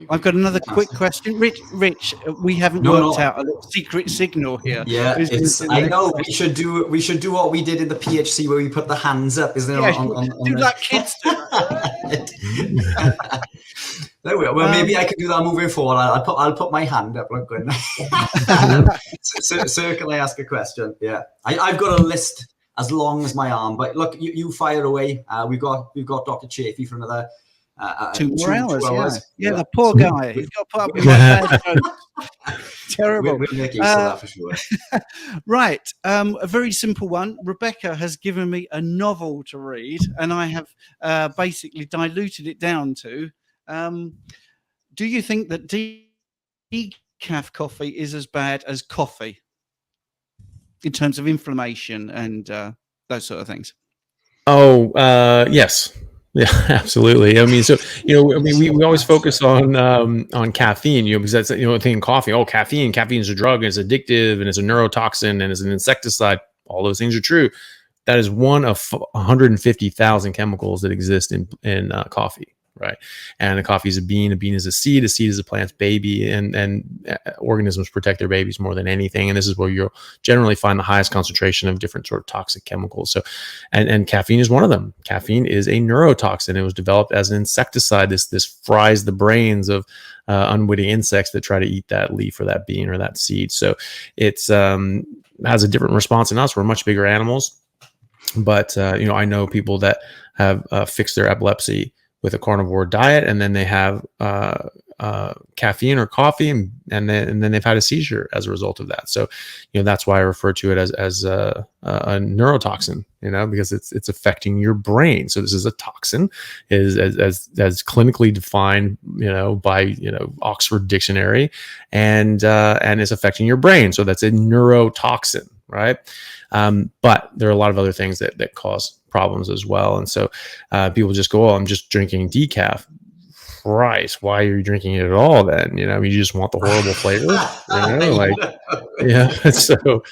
I've got another quick question. Rich, we haven't worked out a little secret signal here. Yeah, I know we should do what we did in the PHC where we put the hands up, isn't it? Do like kids do. There we go. Well, maybe I could do that moving forward. I'll put my hand up. Look good. Sir, can I ask a question? Yeah, I've got a list as long as my arm, but look, you fire away. We've got Dr. Chaffee for another 2 more hours. Yeah, the poor guy. He's got to put up with my bad jokes. Terrible. We'll make use of that for sure. Right. A very simple one. Rebecca has given me a novel to read, and I have basically diluted it down to, do you think that decaf coffee is as bad as coffee in terms of inflammation and those sort of things? Oh, yes. Yeah, absolutely. I mean, so, we always focus on caffeine, because that's, the thing in coffee. Oh, caffeine is a drug, and it's addictive, and it's a neurotoxin, and it's an insecticide. All those things are true. That is one of 150,000 chemicals that exist in coffee, right? And a coffee is a bean is a seed is a plant's baby, and organisms protect their babies more than anything. And this is where you'll generally find the highest concentration of different sort of toxic chemicals. So, and caffeine is one of them. Caffeine is a neurotoxin. It was developed as an insecticide. This fries the brains of unwitting insects that try to eat that leaf or that bean or that seed. So it's has a different response in us. We're much bigger animals, but I know people that have fixed their epilepsy with a carnivore diet, and then they have caffeine or coffee, and then they've had a seizure as a result of that. So, that's why I refer to it as a neurotoxin, because it's affecting your brain. So this is a toxin, is as clinically defined, by Oxford Dictionary, and it's affecting your brain. So that's a neurotoxin, right? But there are a lot of other things that cause problems as well. And so people just go, oh, I'm just drinking decaf. Right. Why are you drinking it at all then? You just want the horrible flavor, So,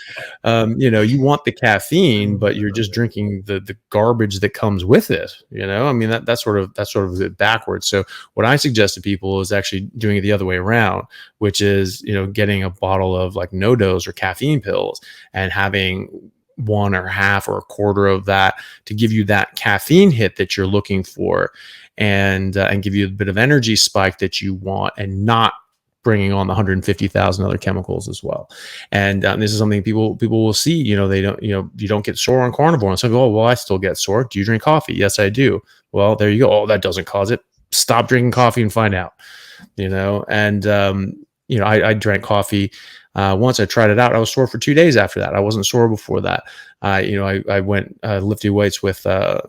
you want the caffeine, but you're just drinking the garbage that comes with it. I mean, that's sort of backwards. So what I suggest to people is actually doing it the other way around, which is, getting a bottle of like no dose or caffeine pills and having one or half or a quarter of that to give you that caffeine hit that you're looking for, and give you a bit of energy spike that you want, and not bringing on the 150,000 other chemicals as well. And this is something people will see. They don't. You don't get sore on carnivore. And some go, oh, well, I still get sore. Do you drink coffee? Yes, I do. Well, there you go. Oh, that doesn't cause it. Stop drinking coffee and find out. And I drank coffee. Once I tried it out, I was sore for 2 days after that. I wasn't sore before that. I went lifting weights with a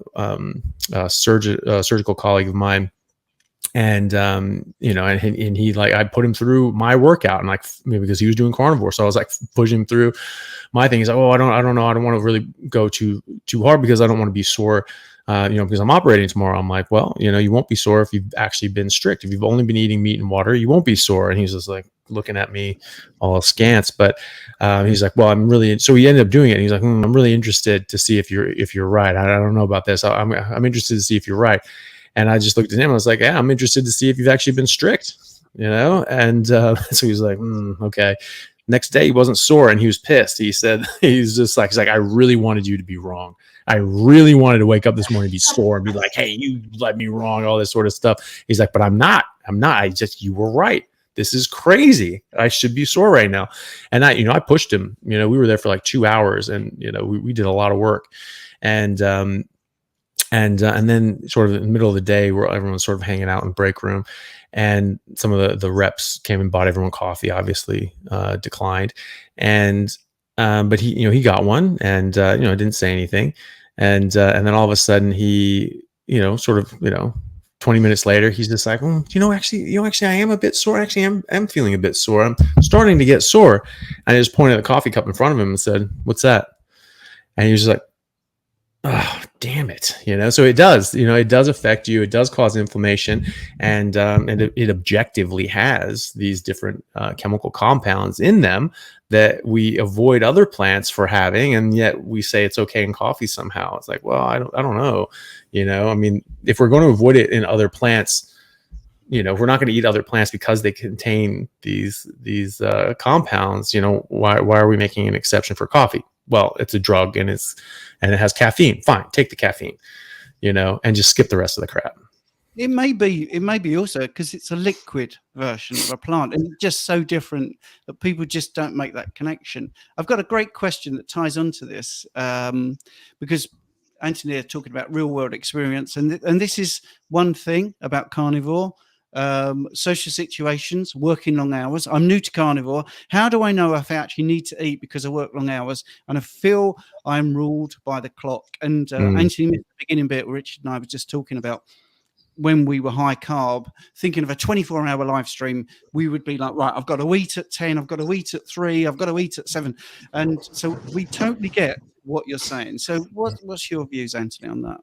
surgical colleague of mine, and and he I put him through my workout, and because he was doing carnivore, so I was pushing him through my thing. He's like, oh, I don't know, I don't want to really go too hard because I don't want to be sore. Because I'm operating tomorrow. I'm like, well, you won't be sore if you've actually been strict. If you've only been eating meat and water, you won't be sore. And he's just looking at me all askance. But he's like, well, so he ended up doing it. And he's like, I'm really interested to see if you're right. I don't know about this. I'm interested to see if you're right. And I just looked at him. I was like, yeah, I'm interested to see if you've actually been strict, And so he's like, okay. Next day, he wasn't sore, and he was pissed. He said, he's like, I really wanted you to be wrong. I really wanted to wake up this morning and be sore and be like, hey, you led me wrong, all this sort of stuff. He's like, but I'm not. You were right. This is crazy. I should be sore right now. And I pushed him. We were there for 2 hours, and we did a lot of work. And then sort of in the middle of the day, where everyone's sort of hanging out in the break room, and some of the reps came and bought everyone coffee. Obviously, declined, but he got one, and didn't say anything, and then all of a sudden he 20 minutes later, he's just like, actually I am a bit sore. Actually, I'm feeling a bit sore. I'm starting to get sore. And I just pointed at the coffee cup in front of him and said, what's that? And he was just like, oh, damn it. So it does, it does affect you. It does cause inflammation, and it objectively has these different chemical compounds in them that we avoid other plants for having. And yet we say it's okay in coffee somehow. It's like, well, I don't know. I mean, if we're going to avoid it in other plants, we're not going to eat other plants because they contain these compounds. Why are we making an exception for coffee? Well, it's a drug and it has caffeine. Fine, take the caffeine, and just skip the rest of the crap. It may be also because it's a liquid version of a plant and just so different that people just don't make that connection. I've got a great question that ties onto this because Anthony are talking about real world experience, and this is one thing about carnivore. Social situations, working long hours. I'm new to carnivore. How do I know if I actually need to eat because I work long hours and I feel I'm ruled by the clock? And Anthony, the beginning bit, Richard and I were just talking about when we were high carb, thinking of a 24-hour live stream, we would be like, right, I've got to eat at 10, I've got to eat at 3, I've got to eat at 7. And so we totally get what you're saying. So what's your views, Anthony, on that?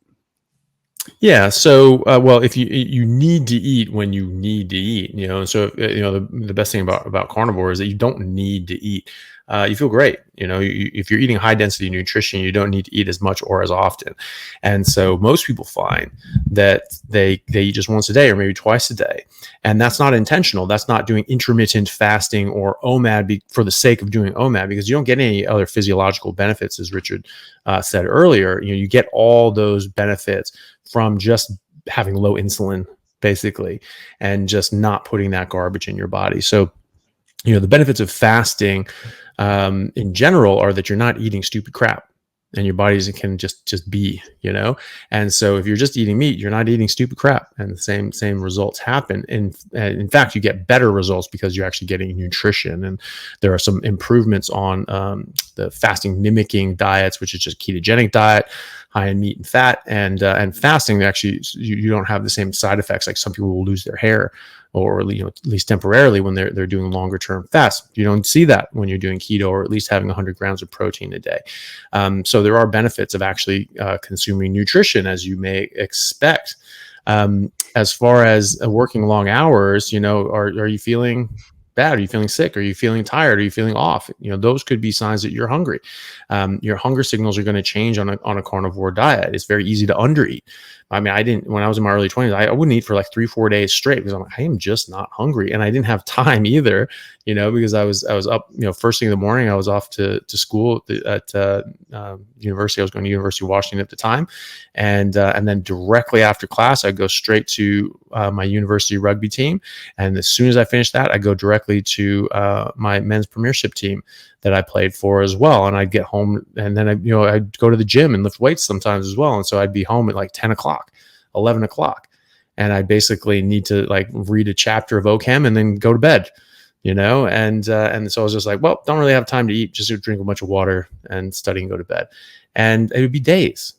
Yeah. So, well, if you need to eat when you need to eat, so, the best thing about carnivore is that you don't need to eat. You feel great. If you're eating high density nutrition, you don't need to eat as much or as often. And so most people find that they eat just once a day or maybe twice a day. And that's not intentional. That's not doing intermittent fasting or OMAD for the sake of doing OMAD, because you don't get any other physiological benefits, as Richard said earlier. You get all those benefits from just having low insulin, basically, and just not putting that garbage in your body. So, the benefits of fasting in general are that you're not eating stupid crap and your bodies can just be, and so if you're just eating meat, you're not eating stupid crap, and the same results happen. And in fact, you get better results because you're actually getting nutrition. And there are some improvements on the fasting mimicking diets, which is just ketogenic diet, high in meat and fat, and fasting. Actually, you don't have the same side effects. Like some people will lose their hair, or at least temporarily, when they're doing longer term fasts. You don't see that when you're doing keto, or at least having 100 grams of protein a day. So there are benefits of actually consuming nutrition, as you may expect. As far as working long hours, are you feeling bad? Are you feeling sick? Are you feeling tired? Are you feeling off? Those could be signs that you're hungry. Your hunger signals are going to change on a carnivore diet. It's very easy to undereat. I mean, when I was in my early 20s, I wouldn't eat for like 3-4 days straight because I'm like, I am just not hungry. And I didn't have time either, because I was up, first thing in the morning. I was off to school at university. I was going to University of Washington at the time. And then directly after class, I'd go straight to my university rugby team. And as soon as I finished that, I'd go directly to my men's premiership team that I played for as well. And I'd get home, and then I'd go to the gym and lift weights sometimes as well. And so I'd be home at like 10 o'clock, 11 o'clock. And I basically need to like read a chapter of OChem and then go to bed, and so I was just like, well, don't really have time to eat, just drink a bunch of water and study and go to bed. And it would be days.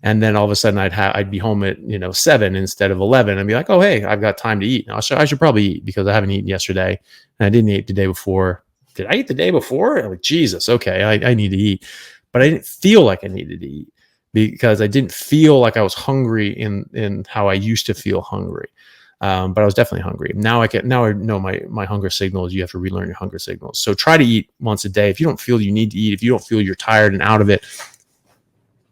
And then all of a sudden I'd be home at 7 instead of 11, and be like, oh, hey, I've got time to eat. I should probably eat because I haven't eaten yesterday and I didn't eat the day before. Did I eat the day before? I'm like, Jesus, okay, I need to eat. But I didn't feel like I needed to eat because I didn't feel like I was hungry in how I used to feel hungry. But I was definitely hungry. Now I know my hunger signals. You have to relearn your hunger signals. So try to eat once a day. If you don't feel you need to eat, if you don't feel you're tired and out of it,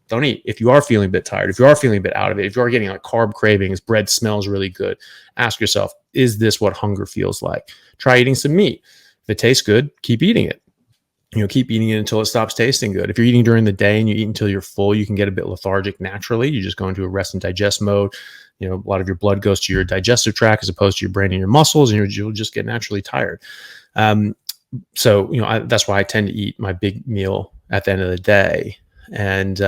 don't eat. If you are feeling a bit tired, if you are feeling a bit out of it, if you are getting like carb cravings, bread smells really good, ask yourself, is this what hunger feels like? Try eating some meat. If it tastes good, keep eating it. Keep eating it until it stops tasting good. If you're eating during the day and you eat until you're full, you can get a bit lethargic naturally. You just go into a rest and digest mode. A lot of your blood goes to your digestive tract as opposed to your brain and your muscles, and you'll just get naturally tired. So that's why I tend to eat my big meal at the end of the day. And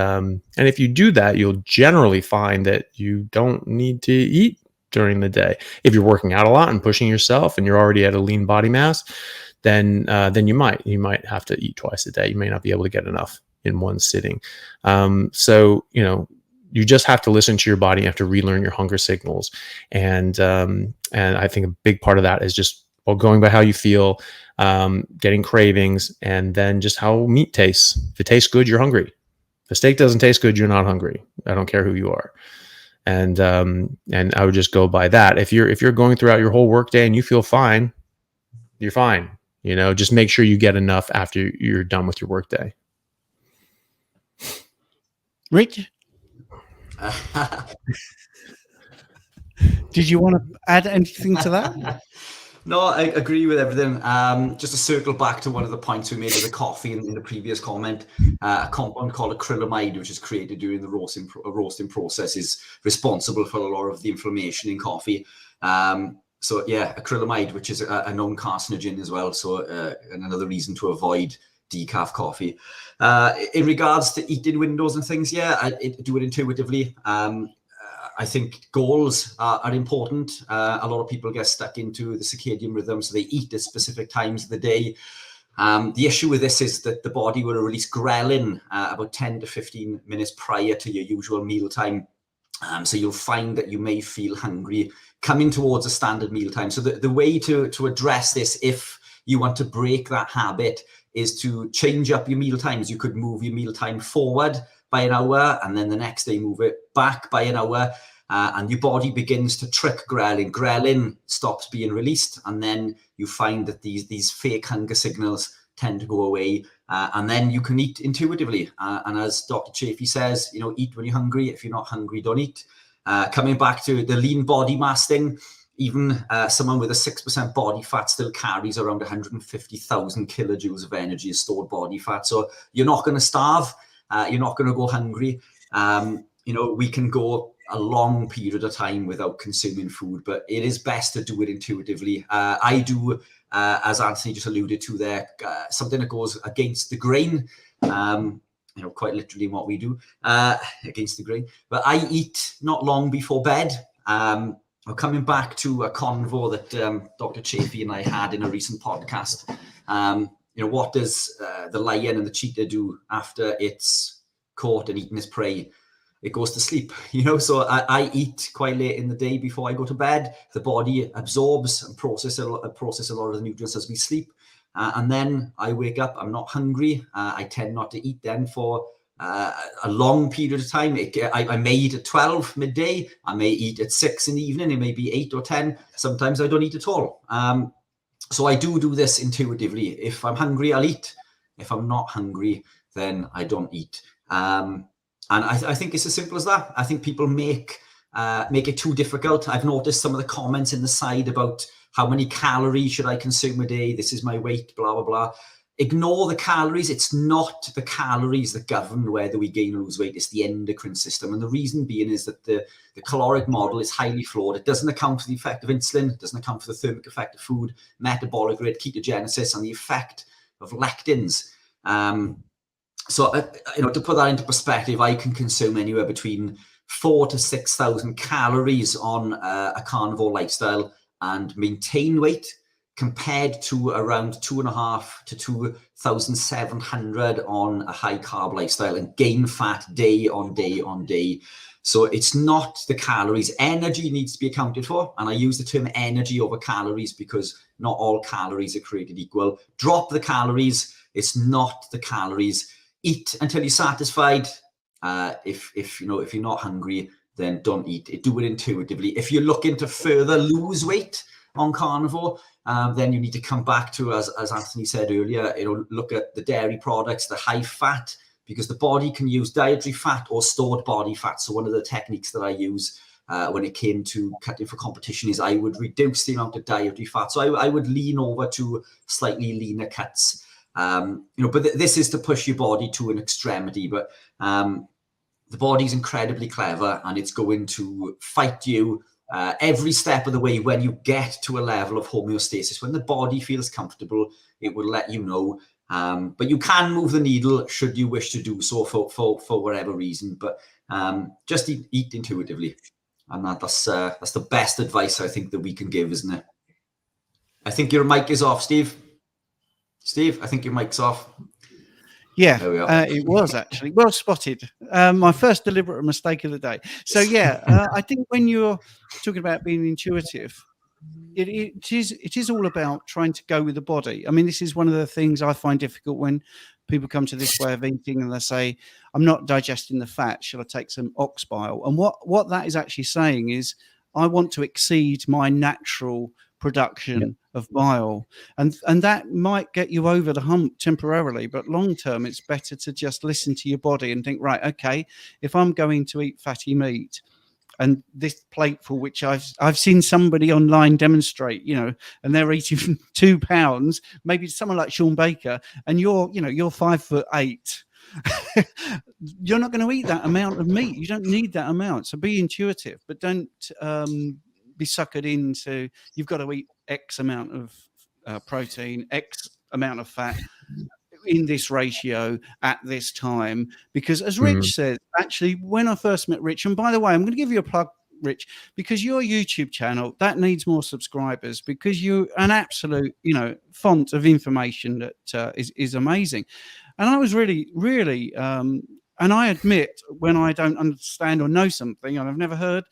if you do that, you'll generally find that you don't need to eat during the day. If you're working out a lot and pushing yourself and you're already at a lean body mass, then you might have to eat twice a day. You may not be able to get enough in one sitting. So you just have to listen to your body. You have to relearn your hunger signals. And I think a big part of that is just going by how you feel, getting cravings, and then just how meat tastes. If it tastes good, you're hungry. If the steak doesn't taste good, you're not hungry. I don't care who you are. And I would just go by that. If you're going throughout your whole workday and you feel fine, you're fine. Just make sure you get enough after you're done with your workday. Rich? Did you want to add anything to that? No, I agree with everything. Just to circle back to one of the points we made with the coffee in the previous comment, a compound called acrylamide, which is created during the roasting process, is responsible for a lot of the inflammation in coffee. So yeah, acrylamide, which is a known carcinogen as well. So and another reason to avoid decaf coffee. In regards to eating windows and things, yeah, I do it intuitively. I think goals are important. A lot of people get stuck into the circadian rhythm, so they eat at specific times of the day. The issue with this is that the body will release ghrelin about 10 to 15 minutes prior to your usual meal time. So you'll find that you may feel hungry coming towards a standard meal time. So the way to address this, if you want to break that habit, is to change up your meal times. You could move your meal time forward by an hour, and then the next day move it back by an hour. And your body begins to trick ghrelin. Ghrelin stops being released, and then you find that these fake hunger signals tend to go away, and then you can eat intuitively. And as Dr. Chaffee says, eat when you're hungry. If you're not hungry, don't eat. Coming back to the lean body mass thing, even someone with a 6% body fat still carries around 150,000 kilojoules of energy as stored body fat. So you're not going to starve. You're not going to go hungry. We can go a long period of time without consuming food, but it is best to do it intuitively. I do, as Anthony just alluded to there, something that goes against the grain, quite literally what we do, against the grain. But I eat not long before bed. Coming back to a convo that Dr. Chaffee and I had in a recent podcast, what does the lion and the cheetah do after it's caught and eaten its prey? It goes to sleep, so I eat quite late in the day before I go to bed. The body absorbs and processes a lot of the nutrients as we sleep. And then I wake up, I'm not hungry. I tend not to eat then for a long period of time. I may eat at 12 midday. I may eat at 6 in the evening. It may be 8 or 10. Sometimes I don't eat at all. So I do this intuitively. If I'm hungry, I'll eat. If I'm not hungry, then I don't eat. And I think it's as simple as that. I think people make it too difficult. I've noticed some of the comments in the side about how many calories should I consume a day? This is my weight, blah, blah, blah. Ignore the calories. It's not the calories that govern whether we gain or lose weight. It's the endocrine system. And the reason being is that the caloric model is highly flawed. It doesn't account for the effect of insulin. It doesn't account for the thermic effect of food, metabolic rate, ketogenesis, and the effect of lectins. So, to put that into perspective, I can consume anywhere between 4,000 to 6,000 calories on a carnivore lifestyle and maintain weight, compared to around 2,500 to 2,700 on a high carb lifestyle, and gain fat day on day on day. So it's not the calories. Energy needs to be accounted for. And I use the term energy over calories because not all calories are created equal. Drop the calories. It's not the calories. Eat until you're satisfied. If you're not hungry, then don't eat. Do it intuitively. If you're looking to further lose weight on carnivore, then you need to come back to, as Anthony said earlier, look at the dairy products, the high fat, because the body can use dietary fat or stored body fat. So one of the techniques that I use when it came to cutting for competition is I would reduce the amount of dietary fat. So I would lean over to slightly leaner cuts. But this is to push your body to an extremity. But the body's incredibly clever, and it's going to fight you every step of the way. When you get to a level of homeostasis, when the body feels comfortable, it will let you know. But you can move the needle should you wish to do so for whatever reason. But just eat intuitively, and that's the best advice I think that we can give, isn't it? I think your mic is off, Steve. Steve, I think your mic's off. Yeah, it was actually well spotted. My first deliberate mistake of the day. So yeah, I think when you're talking about being intuitive, it is all about trying to go with the body. I mean, this is one of the things I find difficult when people come to this way of eating and they say, "I'm not digesting the fat. Shall I take some ox bile?" And what that is actually saying is, I want to exceed my natural production of bile, and that might get you over the hump temporarily, but long term it's better to just listen to your body and think, right, okay, if I'm going to eat fatty meat, and this plateful, which I've seen somebody online demonstrate, and they're eating 2 pounds, maybe someone like Shawn Baker, and you're 5'8". You're not going to eat that amount of meat. You don't need that amount. So be intuitive, but don't be suckered into you've got to eat X amount of protein, X amount of fat in this ratio at this time. Because as Rich said, actually, when I first met Rich, and by the way, I'm going to give you a plug, Rich, because your YouTube channel that needs more subscribers, because you're an absolute font of information that is amazing. And I was really and I admit when I don't understand or know something, and I've never heard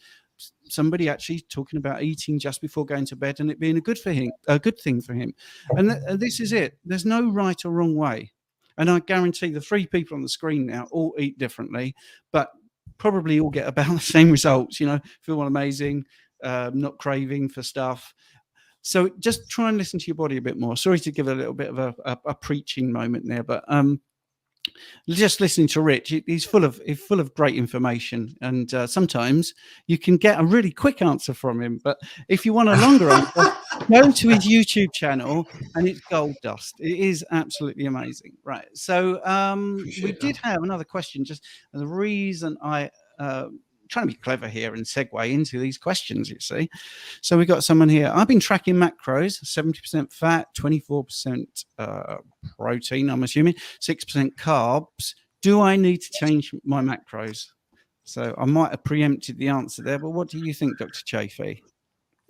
somebody actually talking about eating just before going to bed and it being a good thing for him. And this is it. There's no right or wrong way. And I guarantee the 3 people on the screen now all eat differently, but probably all get about the same results, feel amazing, not craving for stuff. So just try and listen to your body a bit more. Sorry to give a little bit of a preaching moment there, but just listening to Rich, he's full of great information, and sometimes you can get a really quick answer from him. But if you want a longer answer, go to his YouTube channel, and it's gold dust. It is absolutely amazing, right? So we did have another question. Just the reason I trying to be clever here and segue into these questions, you see. So we got someone here. I've been tracking macros: 70% fat, 24% protein, I'm assuming, 6% carbs. Do I need to change my macros? So I might have preempted the answer there, but what do you think, Dr. Chaffee?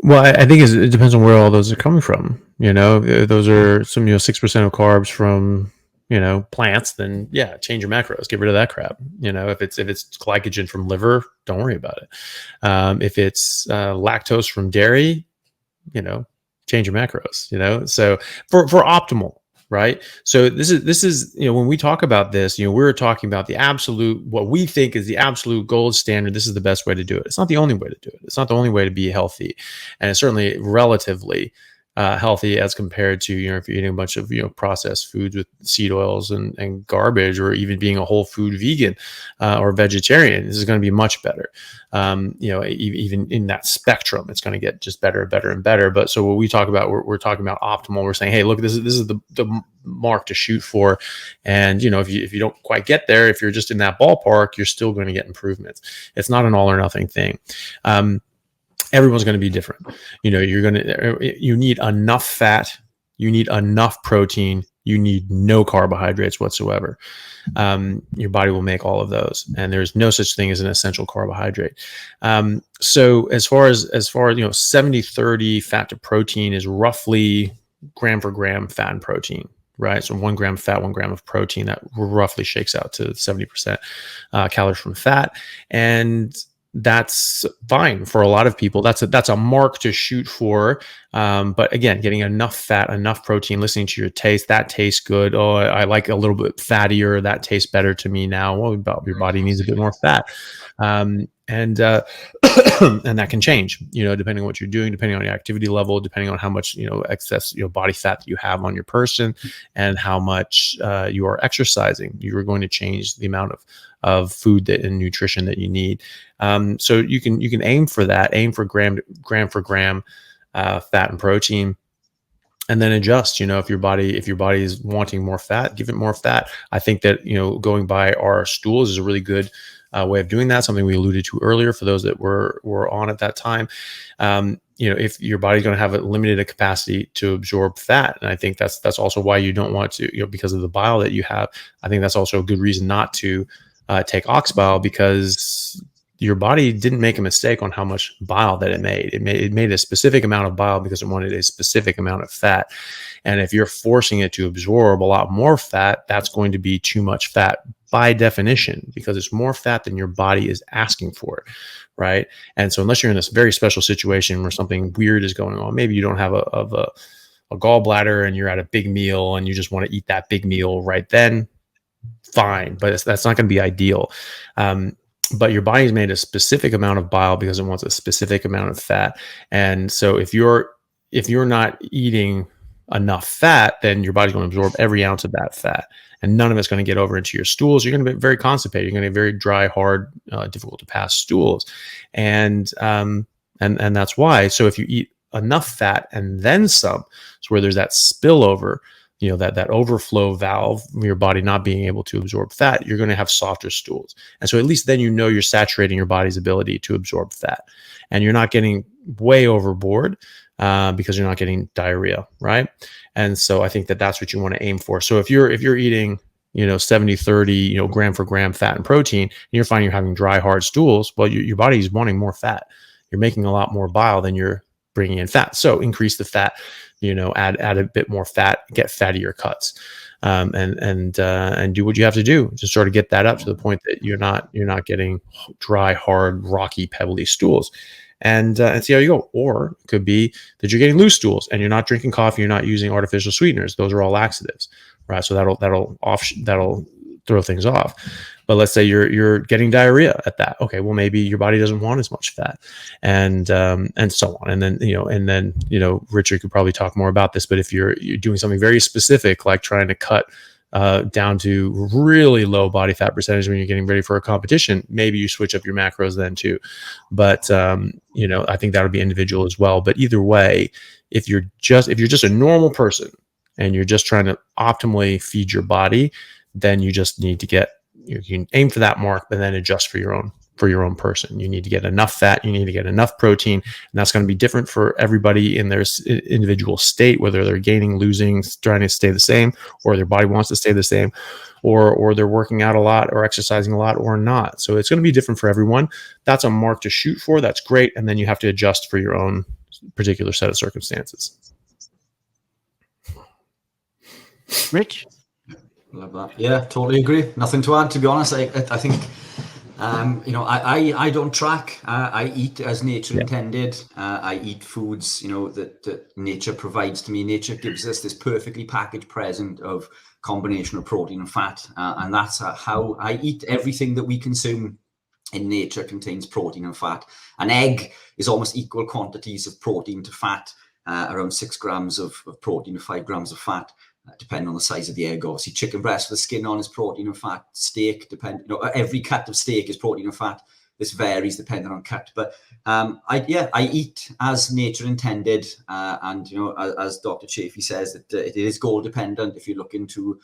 Well, I think it depends on where all those are coming from. Those are some 6% of carbs from plants, then change your macros, get rid of that crap. If it's glycogen from liver, don't worry about it. If it's lactose from dairy, change your macros. So for optimal, right? So this is when we talk about this, we're talking about the absolute, what we think is the absolute gold standard. This is the best way to do it. It's not the only way to do it. It's not the only way to be healthy, and it's certainly relatively healthy as compared to, if you're eating a bunch of, processed foods with seed oils and garbage, or even being a whole food vegan or vegetarian. This is going to be much better. Even in that spectrum, it's going to get just better and better and better. But so what we talk about, we're talking about optimal. We're saying, hey, look, this is the mark to shoot for. And, if you don't quite get there, if you're just in that ballpark, you're still going to get improvements. It's not an all or nothing thing. Everyone's going to be different. You need enough fat, you need enough protein, you need no carbohydrates whatsoever. Your body will make all of those, and there's no such thing as an essential carbohydrate. So as far as 70-30 fat to protein is roughly gram for gram fat and protein, right? So 1 gram fat, 1 gram of protein, that roughly shakes out to 70% calories from fat. And that's fine for a lot of people. That's a mark to shoot for. But again, getting enough fat, enough protein, listening to your taste, that tastes good. Oh, I like a little bit fattier. That tastes better to me now. Well, your body needs a bit more fat. And that can change, depending on what you're doing, depending on your activity level, depending on how much, excess, body fat that you have on your person, and how much you are exercising. You are going to change the amount of food and nutrition that you need. So you can aim for that, aim for gram for gram fat and protein, and then adjust. If your body is wanting more fat, give it more fat. I think that going by our stools is a really good way of doing that. Something we alluded to earlier for those that were on at that time. If your body's going to have a limited capacity to absorb fat, and I think that's also why you don't want to, because of the bile that you have. I think that's also a good reason not to take ox bile, because your body didn't make a mistake on how much bile that it made. It made a specific amount of bile because it wanted a specific amount of fat. And if you're forcing it to absorb a lot more fat, that's going to be too much fat by definition, because it's more fat than your body is asking for, right? And so unless you're in this very special situation where something weird is going on, maybe you don't have a gallbladder and you're at a big meal and you just want to eat that big meal right then, fine, but that's not going to be ideal. But your body's made a specific amount of bile because it wants a specific amount of fat. And so if you're not eating enough fat, then your body's going to absorb every ounce of that fat, and none of it's going to get over into your stools. You're going to be very constipated. You're going to get very dry, hard, difficult to pass stools, and that's why. So if you eat enough fat and then some, so where there's that spillover, that overflow valve, your body not being able to absorb fat, you're going to have softer stools. And so at least then you're saturating your body's ability to absorb fat, and you're not getting way overboard because you're not getting diarrhea, right? And so I think that's what you want to aim for. So if you're eating 70-30 gram for gram fat and protein, and you're finding you're having dry, hard stools, well, your body's wanting more fat. You're making a lot more bile than you're bringing in fat. So increase the fat, add a bit more fat, get fattier cuts, and do what you have to do to sort of get that up to the point that you're not getting dry, hard, rocky, pebbly stools, and see how you go. Or it could be that you're getting loose stools and you're not drinking coffee, you're not using artificial sweeteners. Those are all laxatives, right? So that'll throw things off. But let's say you're getting diarrhea at that. Okay, well, maybe your body doesn't want as much fat, and so on. And then Richard could probably talk more about this. But if you're doing something very specific, like trying to cut down to really low body fat percentage when you're getting ready for a competition, maybe you switch up your macros then too. But I think that'll be individual as well. But either way, if you're just a normal person and you're just trying to optimally feed your body, then you just need to you can aim for that mark, but then adjust for your own person. You need to get enough fat, you need to get enough protein, and that's going to be different for everybody in their individual state, whether they're gaining, losing, trying to stay the same, or their body wants to stay the same, or they're working out a lot or exercising a lot or not. So it's going to be different for everyone. That's a mark to shoot for. That's great. And then you have to adjust for your own particular set of circumstances. Rich? Love that. Yeah, totally agree. Nothing to add, to be honest. I think, I don't track. I eat as nature intended. I eat foods, that nature provides to me. Nature gives us this perfectly packaged present of combination of protein and fat. And that's how I eat. Everything that we consume in nature contains protein and fat. An egg is almost equal quantities of protein to fat, around 6 grams of protein to 5 grams of fat. Depending on the size of the egg. Obviously, chicken breast with the skin on is protein and fat. Steak, every cut of steak is protein and fat. This varies depending on cut. But I eat as nature intended. And as Dr. Chaffee says, that it is goal dependent. If you're looking to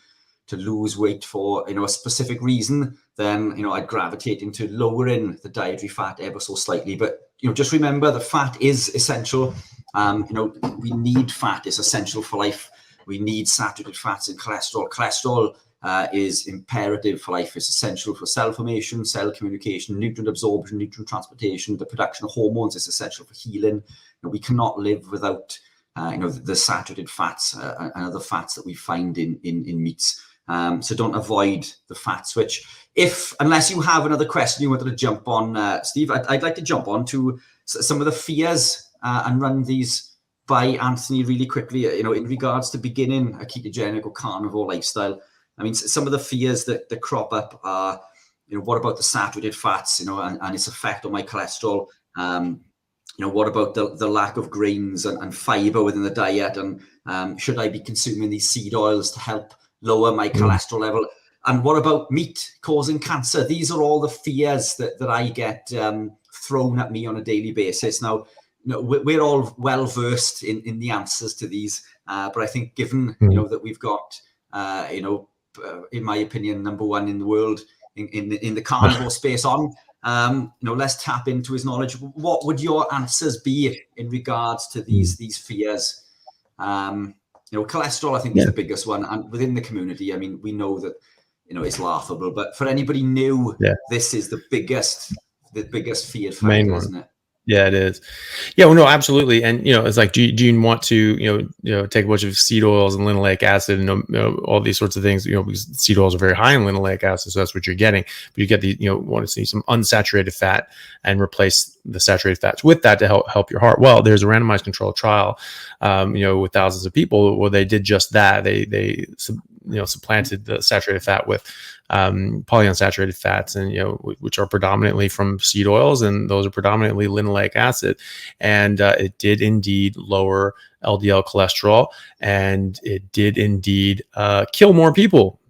lose weight for a specific reason, then I'd gravitate into lowering the dietary fat ever so slightly. But just remember, the fat is essential. We need fat. It's essential for life. We need saturated fats and cholesterol. Cholesterol is imperative for life. It's essential for cell formation, cell communication, nutrient absorption, nutrient transportation, the production of hormones. It's essential for healing. We cannot live without, the saturated fats and other fats that we find in meats. So don't avoid the fat switch. Unless you have another question you wanted to jump on, Steve, I'd like to jump on to some of the fears and run these by Anthony really quickly, in regards to beginning a ketogenic or carnivore lifestyle. I mean, some of the fears that crop up are, what about the saturated fats, and its effect on my cholesterol? What about the lack of grains and fiber within the diet? And should I be consuming these seed oils to help lower my cholesterol level? And what about meat causing cancer? These are all the fears that I get thrown at me on a daily basis. Now, we're all well versed in the answers to these, but I think given that we've got in my opinion number one in the world in the carnivore space let's tap into his knowledge. What would your answers be in regards to these fears? Cholesterol I think is the biggest one, and within the community, I mean, we know that it's laughable, but for anybody new, this is the biggest feared factor, isn't it? Yeah, it is. Yeah, well, no, absolutely. And, it's like, do you want to, take a bunch of seed oils and linoleic acid and all these sorts of things, because seed oils are very high in linoleic acid. So that's what you're getting. But you get want to see some unsaturated fat and replace the saturated fats with that to help your heart. Well, there's a randomized controlled trial, with thousands of people where they did just that. They supplanted the saturated fat with polyunsaturated fats, and which are predominantly from seed oils, and those are predominantly linoleic acid, and it did indeed lower LDL cholesterol, and it did indeed kill more people.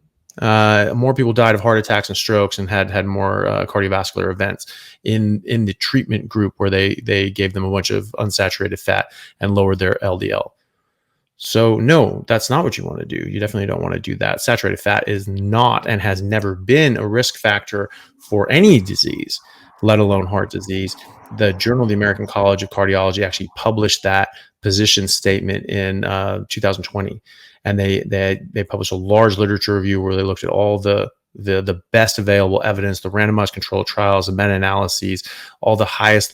More people died of heart attacks and strokes, and had more cardiovascular events in the treatment group, where they gave them a bunch of unsaturated fat and lowered their LDL. So no, that's not what you want to do. You definitely don't want to do that. Saturated fat is not, and has never been, a risk factor for any disease, let alone heart disease. The Journal of the American College of Cardiology actually published that position statement in 2020, and they published a large literature review where they looked at all the best available evidence, the randomized controlled trials, the meta-analyses, all the highest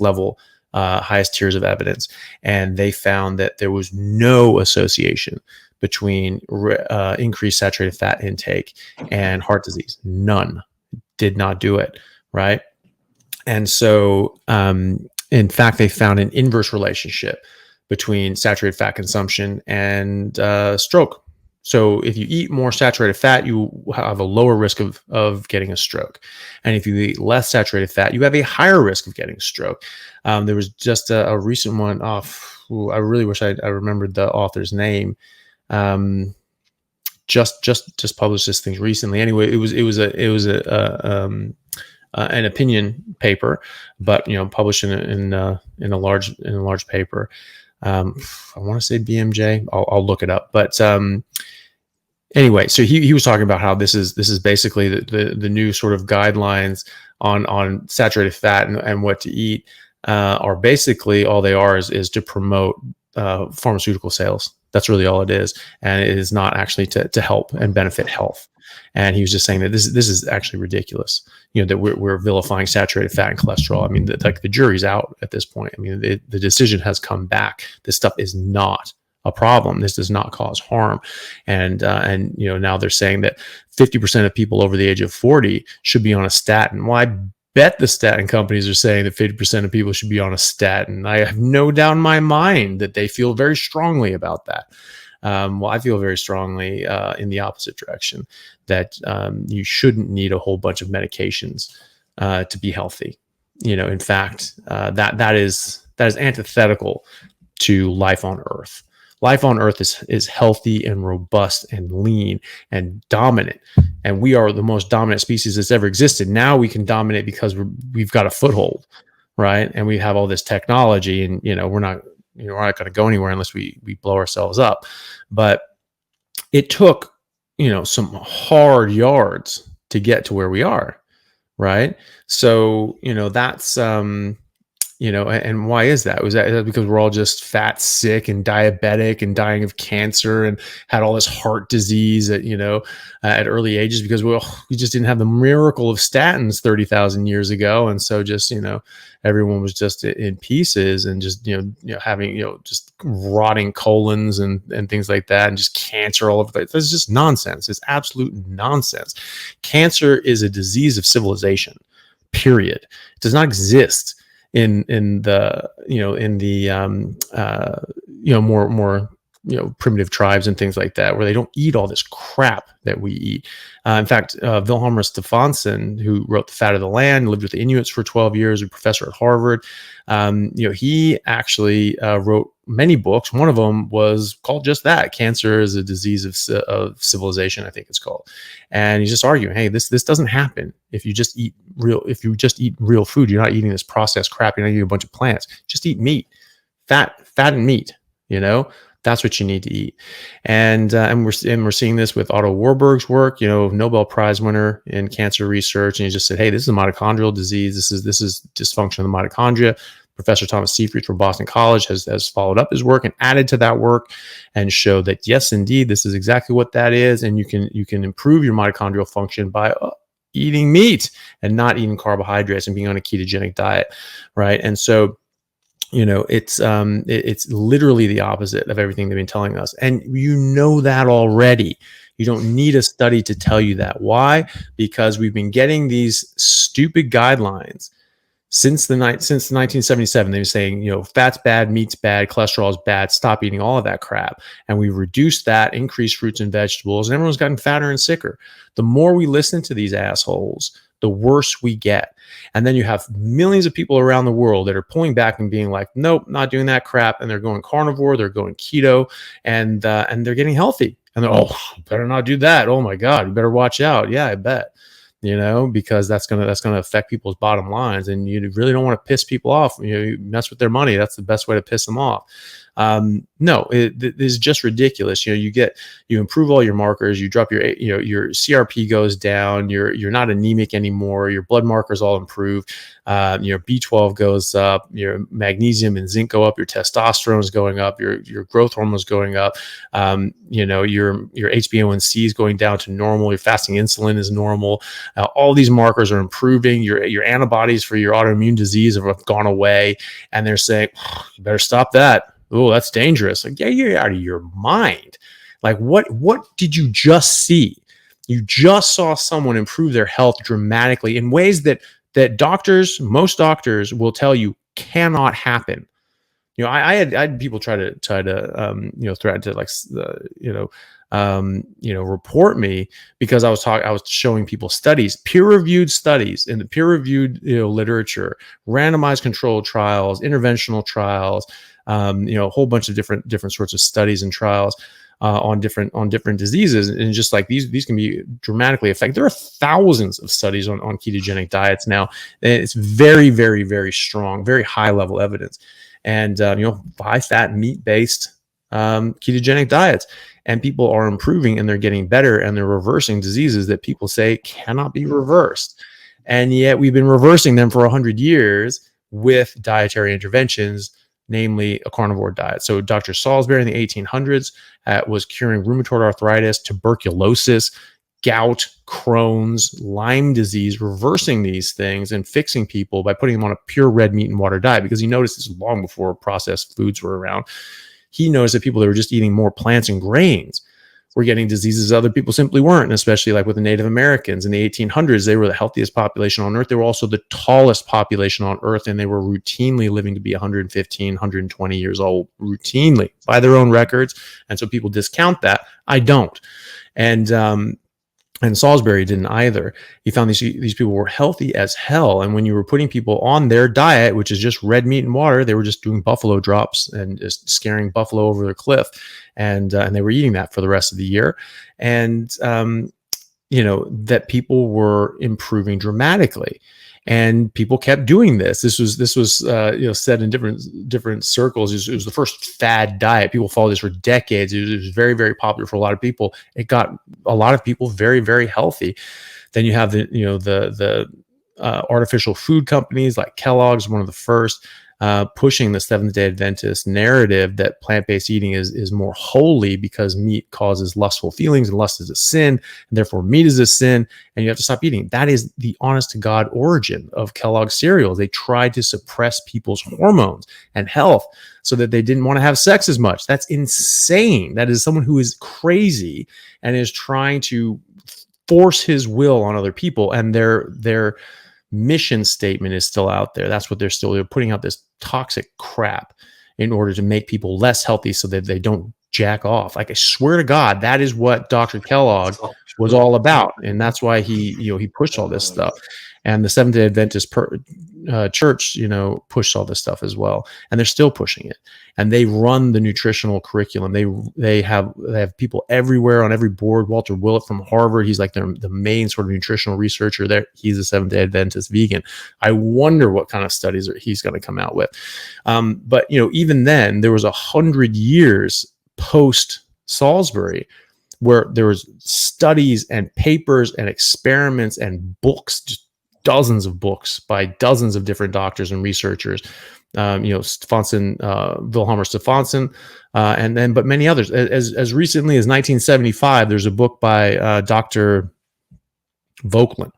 tiers of evidence, and they found that there was no association between increased saturated fat intake and heart disease. None. Did not do it, right? And so, in fact, they found an inverse relationship between saturated fat consumption and stroke. So if you eat more saturated fat, you have a lower risk of getting a stroke. And if you eat less saturated fat, you have a higher risk of getting a stroke. There was just a recent one off. I really wish I remembered the author's name. Just published this thing recently. Anyway, it was an opinion paper, but published in a large paper. I want to say BMJ. I'll look it up, but anyway, so he was talking about how this is basically the new sort of guidelines on saturated fat and what to eat, are basically all they are is to promote pharmaceutical sales. That's really all it is, and it is not actually to help and benefit health. And he was just saying that this is actually ridiculous. That we're vilifying saturated fat and cholesterol. I mean, the jury's out at this point. I mean, the decision has come back. This stuff is not a problem. This does not cause harm. And now they're saying that 50% of people over the age of 40 should be on a statin. Well, I bet the statin companies are saying that 50% of people should be on a statin. I have no doubt in my mind that they feel very strongly about that. Well, I feel very strongly in the opposite direction, that you shouldn't need a whole bunch of medications to be healthy. In fact, that is antithetical to life on Earth. Life on Earth is healthy and robust and lean and dominant, and we are the most dominant species that's ever existed. Now we can dominate because we've got a foothold, right? And we have all this technology, and we're not going to go anywhere unless we blow ourselves up. But it took some hard yards to get to where we are, right? So that's and why is that? Is that because we're all just fat, sick, and diabetic, and dying of cancer, and had all this heart disease at at early ages because we just didn't have the miracle of statins 30,000 years ago, and so just everyone was just in pieces, and just having just rotting colons and things like that, and just cancer all over the place. That's just nonsense. It's absolute nonsense. Cancer is a disease of civilization. Period. It does not exist in the more primitive tribes and things like that, where they don't eat all this crap that we eat. In fact, Vilhjalmur Stefansson, who wrote The Fat of the Land, lived with the Inuits for 12 years, a professor at Harvard. He actually wrote many books. One of them was called just that: Cancer is a Disease of Civilization, I think it's called. And he's just arguing, hey, this doesn't happen if you just eat real food. You're not eating this processed crap. You're not eating a bunch of plants. Just eat meat, fat and meat. That's what you need to eat. And we're seeing this with Otto Warburg's work, Nobel Prize winner in cancer research. And he just said, hey, this is a mitochondrial disease. This is dysfunction of the mitochondria. Professor Thomas Seyfried from Boston College has followed up his work and added to that work and showed that, yes, indeed, this is exactly what that is. And you can improve your mitochondrial function by eating meat and not eating carbohydrates and being on a ketogenic diet, right? And so it's literally the opposite of everything they've been telling us. And that already. You don't need a study to tell you that. Why? Because we've been getting these stupid guidelines Since 1977, they were saying, you know, fat's bad, meat's bad, cholesterol is bad, stop eating all of that crap. And we reduced that, increased fruits and vegetables, and everyone's gotten fatter and sicker. The more we listen to these assholes, the worse we get. And then you have millions of people around the world that are pulling back and being like, nope, not doing that crap. And they're going carnivore, they're going keto, and they're getting healthy. And they're, oh, better not do that. Oh my God, you better watch out. Yeah, I bet. You know, because that's gonna affect people's bottom lines, and you really don't want to piss people off. You know, you mess with their money. That's the best way to piss them off. No, it is just ridiculous. You know, you improve all your markers, you drop your CRP goes down, you're not anemic anymore, your blood markers all improve, your B12 goes up, your magnesium and zinc go up, your testosterone is going up, your growth hormones going up, you know, your HbA1c is going down to normal, your fasting insulin is normal, all these markers are improving, your antibodies for your autoimmune disease have gone away, and they're saying, oh, you better stop that. Oh, that's dangerous. Like, yeah, you're out of your mind. Like, what did you just see? You just saw someone improve their health dramatically in ways that most doctors will tell you cannot happen. You know, I had people try to threaten to, like, report me because I was showing people studies, peer-reviewed studies in the peer-reviewed literature, randomized controlled trials, interventional trials, a whole bunch of different sorts of studies and trials on different diseases, and just like these can be dramatically affected. There are thousands of studies on ketogenic diets now. It's very, very, very strong, very high level evidence, and high fat, meat based ketogenic diets, and people are improving and they're getting better and they're reversing diseases that people say cannot be reversed, and yet we've been reversing them for 100 years with dietary interventions, namely a carnivore diet. So Dr. Salisbury in the 1800s was curing rheumatoid arthritis, tuberculosis, gout, Crohn's, Lyme disease, reversing these things and fixing people by putting them on a pure red meat and water diet, because he noticed this long before processed foods were around. He noticed that people that were just eating more plants and grains were getting diseases other people simply weren't, and especially like with the Native Americans in the 1800s, they were the healthiest population on earth. They were also the tallest population on earth, and they were routinely living to be 115, 120 years old, routinely by their own records. And so people discount that. I don't. And Salisbury didn't either. He found these people were healthy as hell. And when you were putting people on their diet, which is just red meat and water, they were just doing buffalo drops and just scaring buffalo over the cliff. And they were eating that for the rest of the year. And, that people were improving dramatically. And people kept doing this. This was said in different circles. It was the first fad diet. People followed this for decades. It was very, very popular for a lot of people. It got a lot of people very, very healthy. Then you have the artificial food companies like Kellogg's, one of the first, pushing the Seventh-day Adventist narrative that plant-based eating is more holy because meat causes lustful feelings, and lust is a sin, and therefore meat is a sin, and you have to stop eating. That is the honest-to-God origin of Kellogg's cereals. They tried to suppress people's hormones and health so that they didn't want to have sex as much. That's insane. That is someone who is crazy and is trying to force his will on other people, and their mission statement is still out there. That's what they're putting out, this toxic crap in order to make people less healthy so that they don't jack off. Like, I swear to God, that is what Dr. Kellogg was all about. And that's why he pushed all this stuff. And the Seventh-day Adventist church, pushed all this stuff as well. And they're still pushing it. And they run the nutritional curriculum. They have people everywhere on every board. Walter Willett from Harvard, he's like the main sort of nutritional researcher there. He's a Seventh-day Adventist vegan. I wonder what kind of studies he's going to come out with. But even then, there was 100 years post Salisbury where there was studies and papers and experiments and books, just dozens of books by dozens of different doctors and researchers, Stephenson, Wilhelmer Stephenson, but many others. As recently as 1975, there's a book by Dr. Vogtland,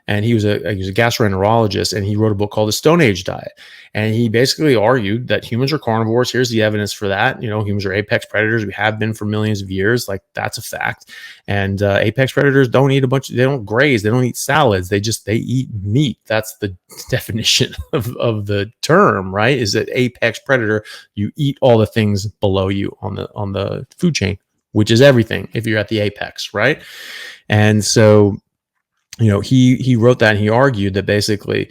and he was a gastroenterologist, and he wrote a book called The Stone Age Diet. And he basically argued that humans are carnivores. Here's the evidence for that. Humans are apex predators. We have been for millions of years. Like, that's a fact. And apex predators don't eat they don't graze. They don't eat salads. They eat meat. That's the definition of the term, right? Is that apex predator, you eat all the things below you on the food chain, which is everything if you're at the apex, right? And so, he wrote that, and he argued that basically,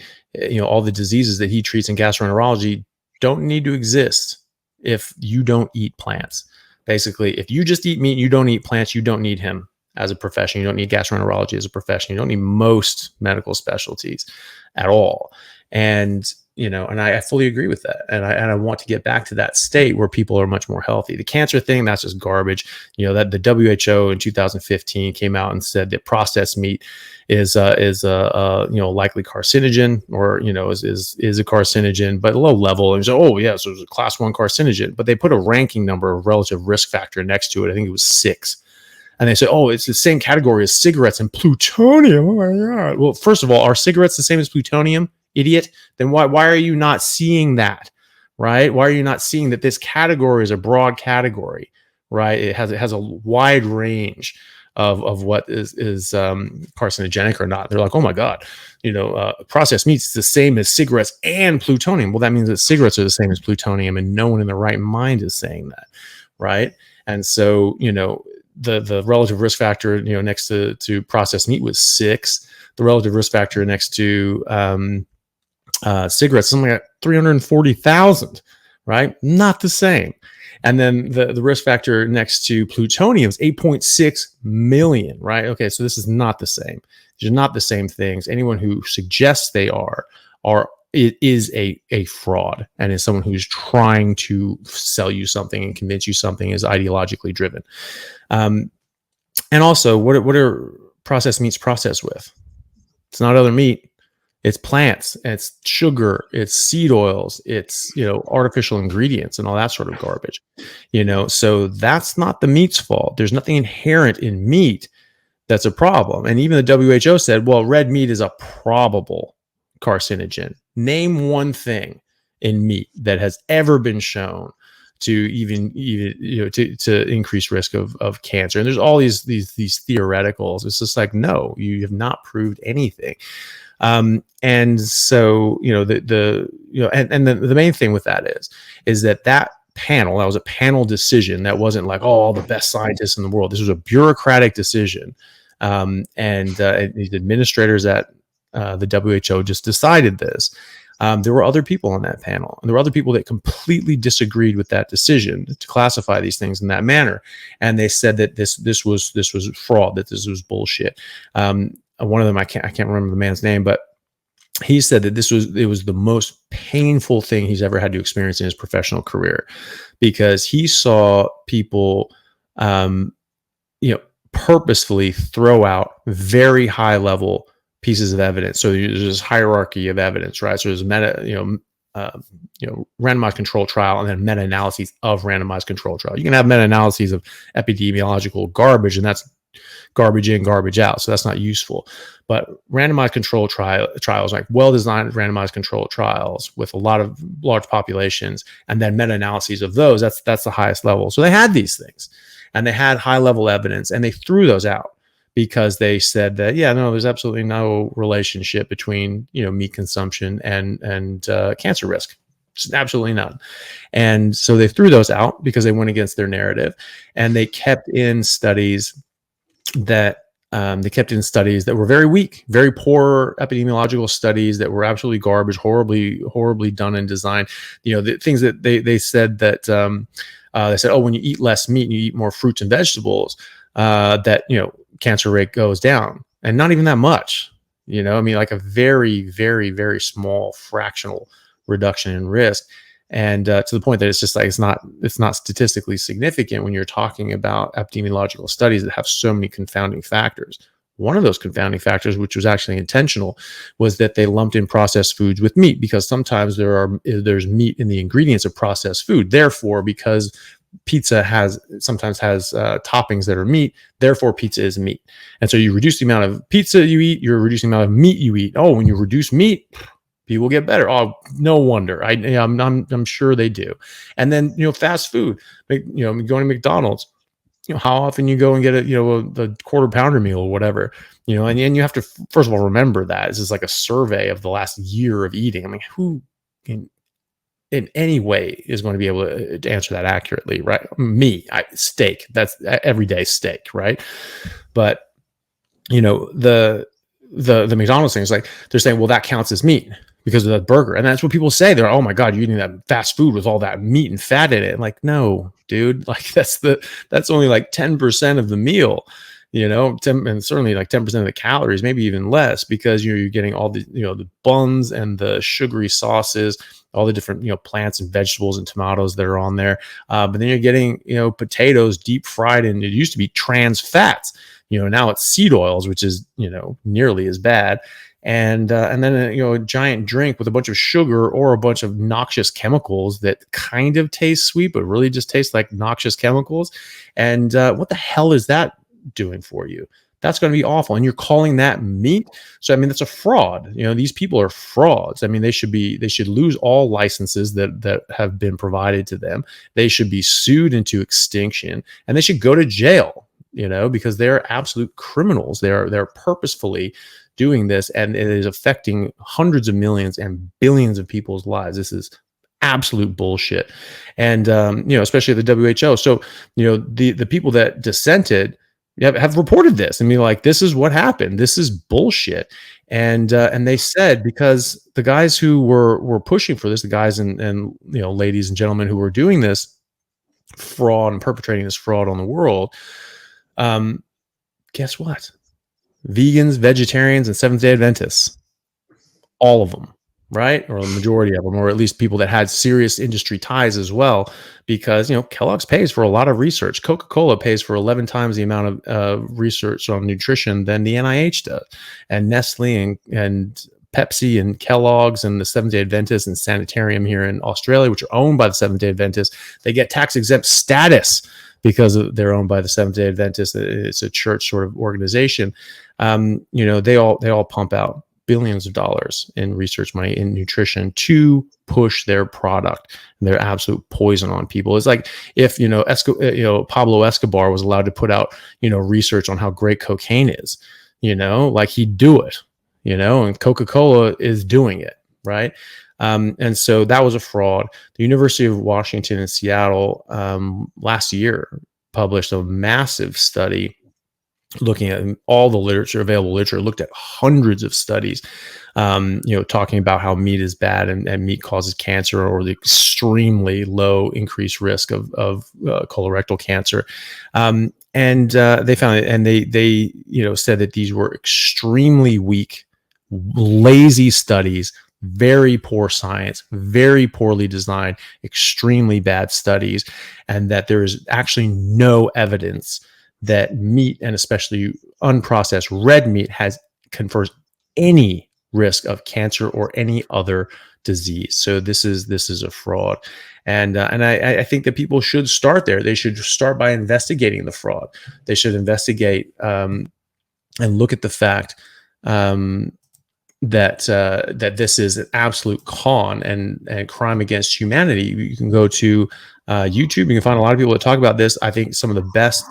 all the diseases that he treats in gastroenterology don't need to exist if you don't eat plants. Basically, if you just eat meat and you don't eat plants, you don't need him as a profession. You don't need gastroenterology as a profession. You don't need most medical specialties at all. And and I fully agree with that. And I want to get back to that state where people are much more healthy. The cancer thing, that's just garbage. That the WHO in 2015 came out and said that processed meat is a likely carcinogen, or is a carcinogen, but low level. And so, so it was a class 1 carcinogen, but they put a ranking number of relative risk factor next to it. I think it was 6. And they said, it's the same category as cigarettes and plutonium. Oh my God. Well, first of all, are cigarettes the same as plutonium? Idiot. Then why are you not seeing that, right? Why are you not seeing that this category is a broad category, right? It has a wide range of what is carcinogenic or not. They're like, oh my God, processed meats is the same as cigarettes and plutonium. Well, that means that cigarettes are the same as plutonium, and no one in their right mind is saying that, right? And so, the relative risk factor, next to processed meat was 6. The relative risk factor next to cigarettes, something like 340,000, right? Not the same. And then the risk factor next to plutonium is 8.6 million, right? Okay, so this is not the same. These are not the same things. Anyone who suggests they are it is a fraud, and is someone who's trying to sell you something and convince you something is ideologically driven. And also, what are processed meats processed with? It's not other meat. It's plants, it's sugar, it's seed oils, it's, artificial ingredients and all that sort of garbage, so that's not the meat's fault. There's nothing inherent in meat that's a problem. And even the WHO said, well, red meat is a probable carcinogen. Name one thing in meat that has ever been shown to even to increase risk of cancer. And there's all these theoreticals. It's just like, no, you have not proved anything. And so, the main thing with that is that panel, that was a panel decision. That wasn't like, all the best scientists in the world. This was a bureaucratic decision. And the administrators at the WHO just decided this. There were other people on that panel, and there were other people that completely disagreed with that decision to classify these things in that manner. And they said that this was fraud, that this was bullshit. One of them, I can't remember the man's name, but he said that it was the most painful thing he's ever had to experience in his professional career, because he saw people, purposefully throw out very high level pieces of evidence. So there's this hierarchy of evidence, right? So there's randomized control trial, and then meta-analyses of randomized control trial. You can have meta-analyses of epidemiological garbage, and that's garbage in, garbage out. So that's not useful. But randomized control trials, like well-designed randomized control trials with a lot of large populations, and then meta-analyses of those, that's the highest level. So they had these things, and they had high-level evidence, and they threw those out because they said that, there's absolutely no relationship between, meat consumption and cancer risk. Just absolutely none. And so they threw those out because they went against their narrative, and they kept in studies that were very weak, very poor epidemiological studies that were absolutely garbage, horribly done and designed. The things that they said that they said, when you eat less meat and you eat more fruits and vegetables, that cancer rate goes down, and not even that much. Like a very, very, very small fractional reduction in risk. And to the point that it's just like, it's not statistically significant when you're talking about epidemiological studies that have so many confounding factors. One of those confounding factors, which was actually intentional, was that they lumped in processed foods with meat, because sometimes there's meat in the ingredients of processed food. Therefore, because pizza sometimes has toppings that are meat, therefore pizza is meat. And so you reduce the amount of pizza you eat, you're reducing the amount of meat you eat. Oh, when you reduce meat, people get better. Oh, no wonder. I'm sure they do. And then, fast food, going to McDonald's, how often you go and get a quarter pounder meal or whatever, and you have to, first of all, remember that this is like a survey of the last year of eating. I mean, who in any way is going to be able to answer that accurately, right? Steak, that's everyday steak, right? But the McDonald's thing is like, they're saying, well, that counts as meat because of that burger. And that's what people say. They're, oh my God, you're eating that fast food with all that meat and fat in it. I'm like, no, dude, like that's only like 10% of the meal, and certainly like 10% of the calories, maybe even less, because you're getting all the, the buns and the sugary sauces, all the different, plants and vegetables and tomatoes that are on there. But then you're getting, potatoes deep fried, and it used to be trans fats. Now it's seed oils, which is, nearly as bad. And then, a giant drink with a bunch of sugar or a bunch of noxious chemicals that kind of taste sweet, but really just taste like noxious chemicals. And what the hell is that doing for you? That's going to be awful. And you're calling that meat. So, I mean, that's a fraud. These people are frauds. I mean, they should lose all licenses that have been provided to them. They should be sued into extinction, and they should go to jail, because they're absolute criminals. They're purposefully doing this, and it is affecting hundreds of millions and billions of people's lives. This is absolute bullshit. And, especially the WHO. So, the people that dissented have reported this and be like, this is what happened. This is bullshit. And they said, because the guys who were pushing for this, the guys and ladies and gentlemen who were doing this fraud and perpetrating this fraud on the world, guess what? Vegans, vegetarians, and Seventh-day Adventists, all of them, right? Or the majority of them, or at least people that had serious industry ties as well, because, Kellogg's pays for a lot of research. Coca-Cola pays for 11 times the amount of research on nutrition than the NIH does. And Nestle and Pepsi and Kellogg's and the Seventh-day Adventists and Sanitarium here in Australia, which are owned by the Seventh-day Adventists, they get tax-exempt status because they're owned by the Seventh-day Adventists. It's a church sort of organization. They all pump out billions of dollars in research money in nutrition to push their product. And they're absolute poison on people. It's like if Pablo Escobar was allowed to put out research on how great cocaine is, like he'd do it, and Coca-Cola is doing it, right? And so that was a fraud. The University of Washington in Seattle last year published a massive study looking at all the available literature, looked at hundreds of studies, talking about how meat is bad and meat causes cancer, or the extremely low increased risk of colorectal cancer. And they found it, and they said that these were extremely weak, lazy studies, very poor science, very poorly designed, extremely bad studies, and that there is actually no evidence that meat, and especially unprocessed red meat, confers any risk of cancer or any other disease. So this is a fraud, and I think that people should start there. They should start by investigating the fraud. They should investigate and look at the fact that this is an absolute con and crime against humanity. You can go to YouTube. You can find a lot of people that talk about this. I think some of the best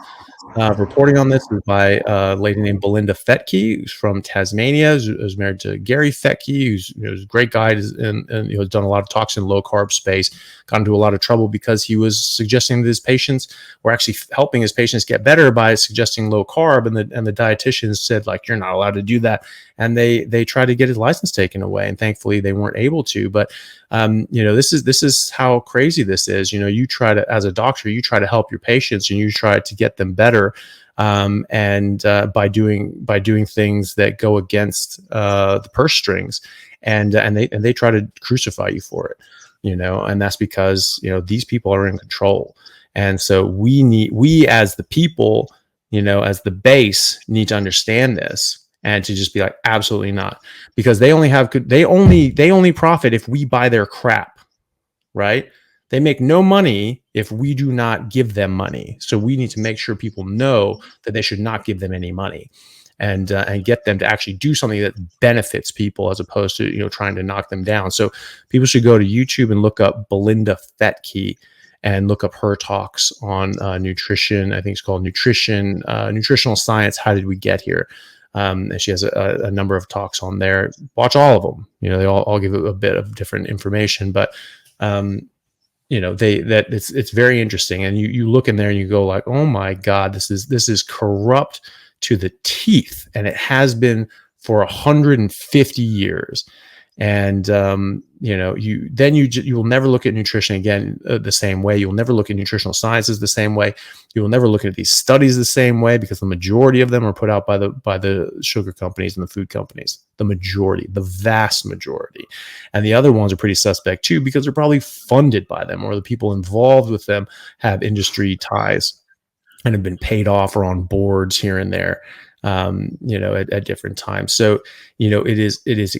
reporting on this is by a lady named Belinda Fettke, who's from Tasmania, who's married to Gary Fettke, who's a great guy and has done a lot of talks in low carb space. Got into a lot of trouble because he was suggesting that his patients were actually helping his patients get better by suggesting low carb, and the dietitians said, like, you're not allowed to do that, and they tried to get his license taken away, and thankfully they weren't able to. But this is how crazy this is. You try to, as a doctor, you try to help your patients and you try to get them better, and by doing things that go against the purse strings, and they try to crucify you for it. And that's because these people are in control, and so we as the people, as the base, need to understand this and to just be like, absolutely not, because they only profit if we buy their crap, right? They make no money if we do not give them money. So we need to make sure people know that they should not give them any money, and get them to actually do something that benefits people as opposed to trying to knock them down. So people should go to YouTube and look up Belinda Fettke and look up her talks on nutrition. I think it's called Nutritional Science. How did we get here? And she has a number of talks on there. Watch all of them. They all give a bit of different information, but it's very interesting. And you look in there and you go like, oh my God, this is corrupt to the teeth, and it has been for 150 years. And you will never look at nutrition again the same way. You'll never look at nutritional sciences the same way. You will never look at these studies the same way, because the majority of them are put out by the sugar companies and the food companies. The vast majority. And the other ones are pretty suspect too, because they're probably funded by them, or the people involved with them have industry ties and have been paid off or on boards here and there, at different times. So, it is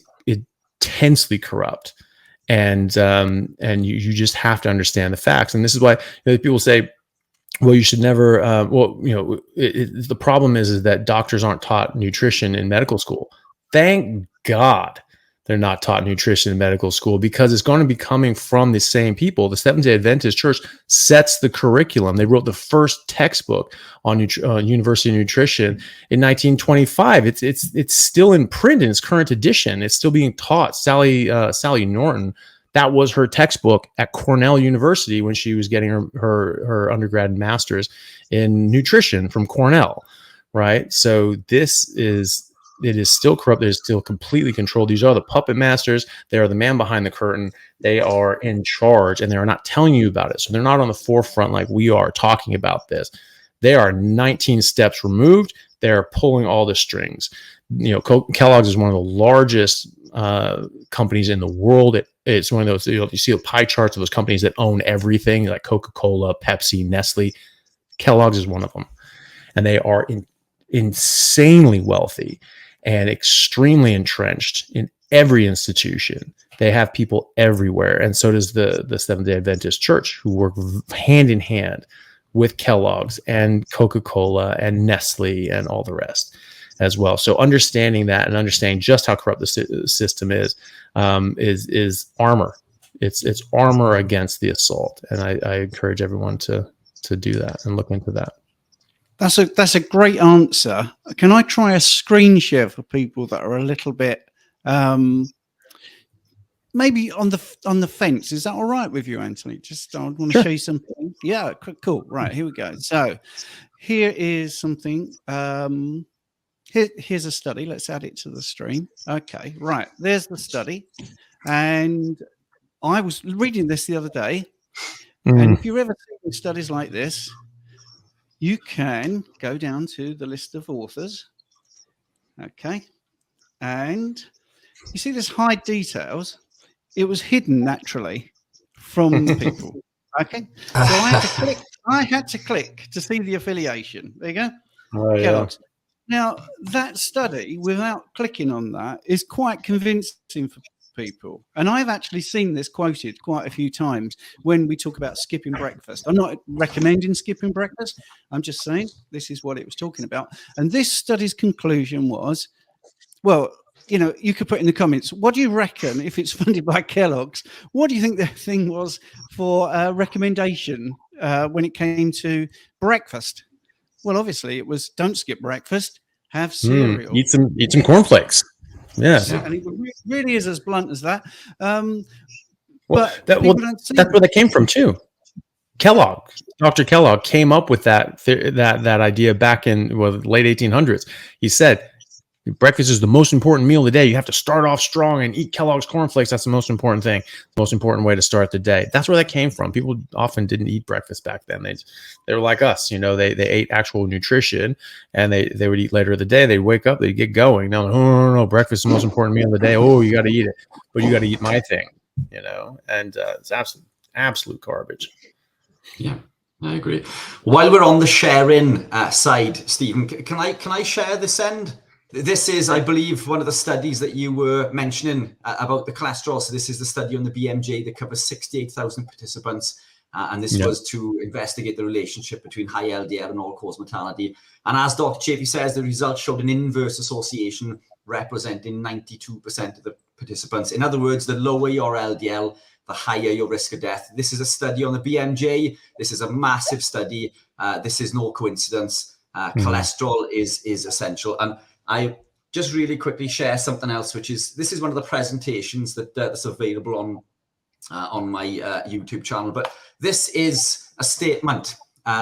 intensely corrupt, and you just have to understand the facts. And this is why people say, well, you should never. The problem is that doctors aren't taught nutrition in medical school. Thank God they're not taught nutrition in medical school, because it's going to be coming from the same people. The Seventh-day Adventist Church sets the curriculum. They wrote the first textbook on university nutrition in 1925. It's still in print in its current edition. It's still being taught. Sally Norton, that was her textbook at Cornell University when she was getting her undergrad and master's in nutrition from Cornell, right? So it is still corrupt. It is still completely controlled. These are the puppet masters. They are the man behind the curtain. They are in charge, and they are not telling you about it. So they're not on the forefront like we are talking about this. They are 19 steps removed. They're pulling all the strings. Kellogg's is one of the largest companies in the world. It's one of those, you see the pie charts of those companies that own everything, like Coca-Cola, Pepsi, Nestle. Kellogg's is one of them. And they are insanely wealthy and extremely entrenched in every institution. They have people everywhere. And so does the Seventh-day Adventist Church, who work hand in hand with Kellogg's and Coca-Cola and Nestle and all the rest as well. So understanding that and understanding just how corrupt the system is armor. It's armor against the assault. And I encourage everyone to do that and look into that. That's a great answer. Can I try a screen share for people that are a little bit maybe on the fence? Is that all right with you, Anthony? Just I want to show you something. Yeah, cool. Right, here we go. So here is something. Here's a study. Let's add it to the stream. Okay, right. There's the study, and I was reading this the other day. And if you've ever seen studies like this, you can go down to the list of authors, okay, and you see this hide details. It was hidden naturally from people, okay. So I had to click to see the affiliation. There you go. Oh, Kellogg's. Now that study, without clicking on that, is quite convincing for people, and I've actually seen this quoted quite a few times when we talk about skipping breakfast. I'm not recommending skipping breakfast. I'm just saying this is what it was talking about. And this study's conclusion was, well, you could put in the comments, what do you reckon, if it's funded by Kellogg's, what do you think the thing was for recommendation when it came to breakfast? Well, obviously it was, don't skip breakfast, have cereal, eat some cornflakes. Yes. And it really is as blunt as that. That's where that came from too. Kellogg, Dr. Kellogg came up with that idea back in the late 1800s. He said, breakfast is the most important meal of the day. You have to start off strong and eat Kellogg's cornflakes. That's the most important thing, the most important way to start the day. That's where that came from. People often didn't eat breakfast back then. They were like us, they ate actual nutrition, and they would eat later in the day. They'd wake up, they'd get going. Now, no, breakfast is the most important meal of the day. Oh, you got to eat it, but you got to eat my thing, and it's absolute garbage. Yeah, I agree. While we're on the sharing side, Stephen, can I share this end? This is, I believe, one of the studies that you were mentioning about the cholesterol. So this is the study on the BMJ that covers 68,000 participants. And this was to investigate the relationship between high LDL and all-cause mortality. And as Dr. Chaffee says, the results showed an inverse association representing 92% of the participants. In other words, the lower your LDL, the higher your risk of death. This is a study on the BMJ. This is a massive study. This is no coincidence. Cholesterol is essential. And I just really quickly share something else, which is, this is one of the presentations that's available on my YouTube channel. But this is a statement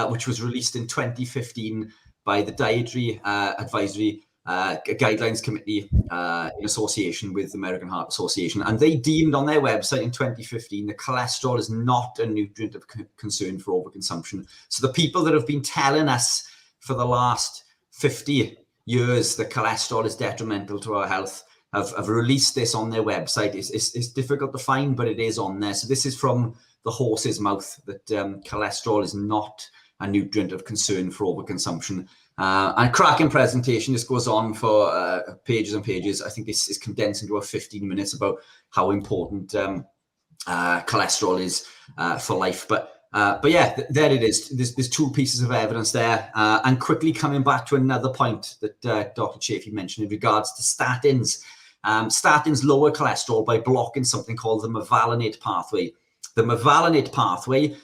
which was released in 2015 by the Dietary Advisory Guidelines Committee in association with the American Heart Association. And they deemed on their website in 2015 that cholesterol is not a nutrient of concern for overconsumption. So the people that have been telling us for the last 50 years that cholesterol is detrimental to our health have released this on their website. It's difficult to find, but it is on there. So this is from the horse's mouth, that cholesterol is not a nutrient of concern for overconsumption. And cracking presentation. This goes on for pages and pages. I think this is condensed into 15 minutes about how important cholesterol is for life. But yeah, there it is. There's two pieces of evidence there. And quickly coming back to another point that Dr. Chaffee mentioned in regards to statins. Statins lower cholesterol by blocking something called the mevalonate pathway. The mevalonate pathway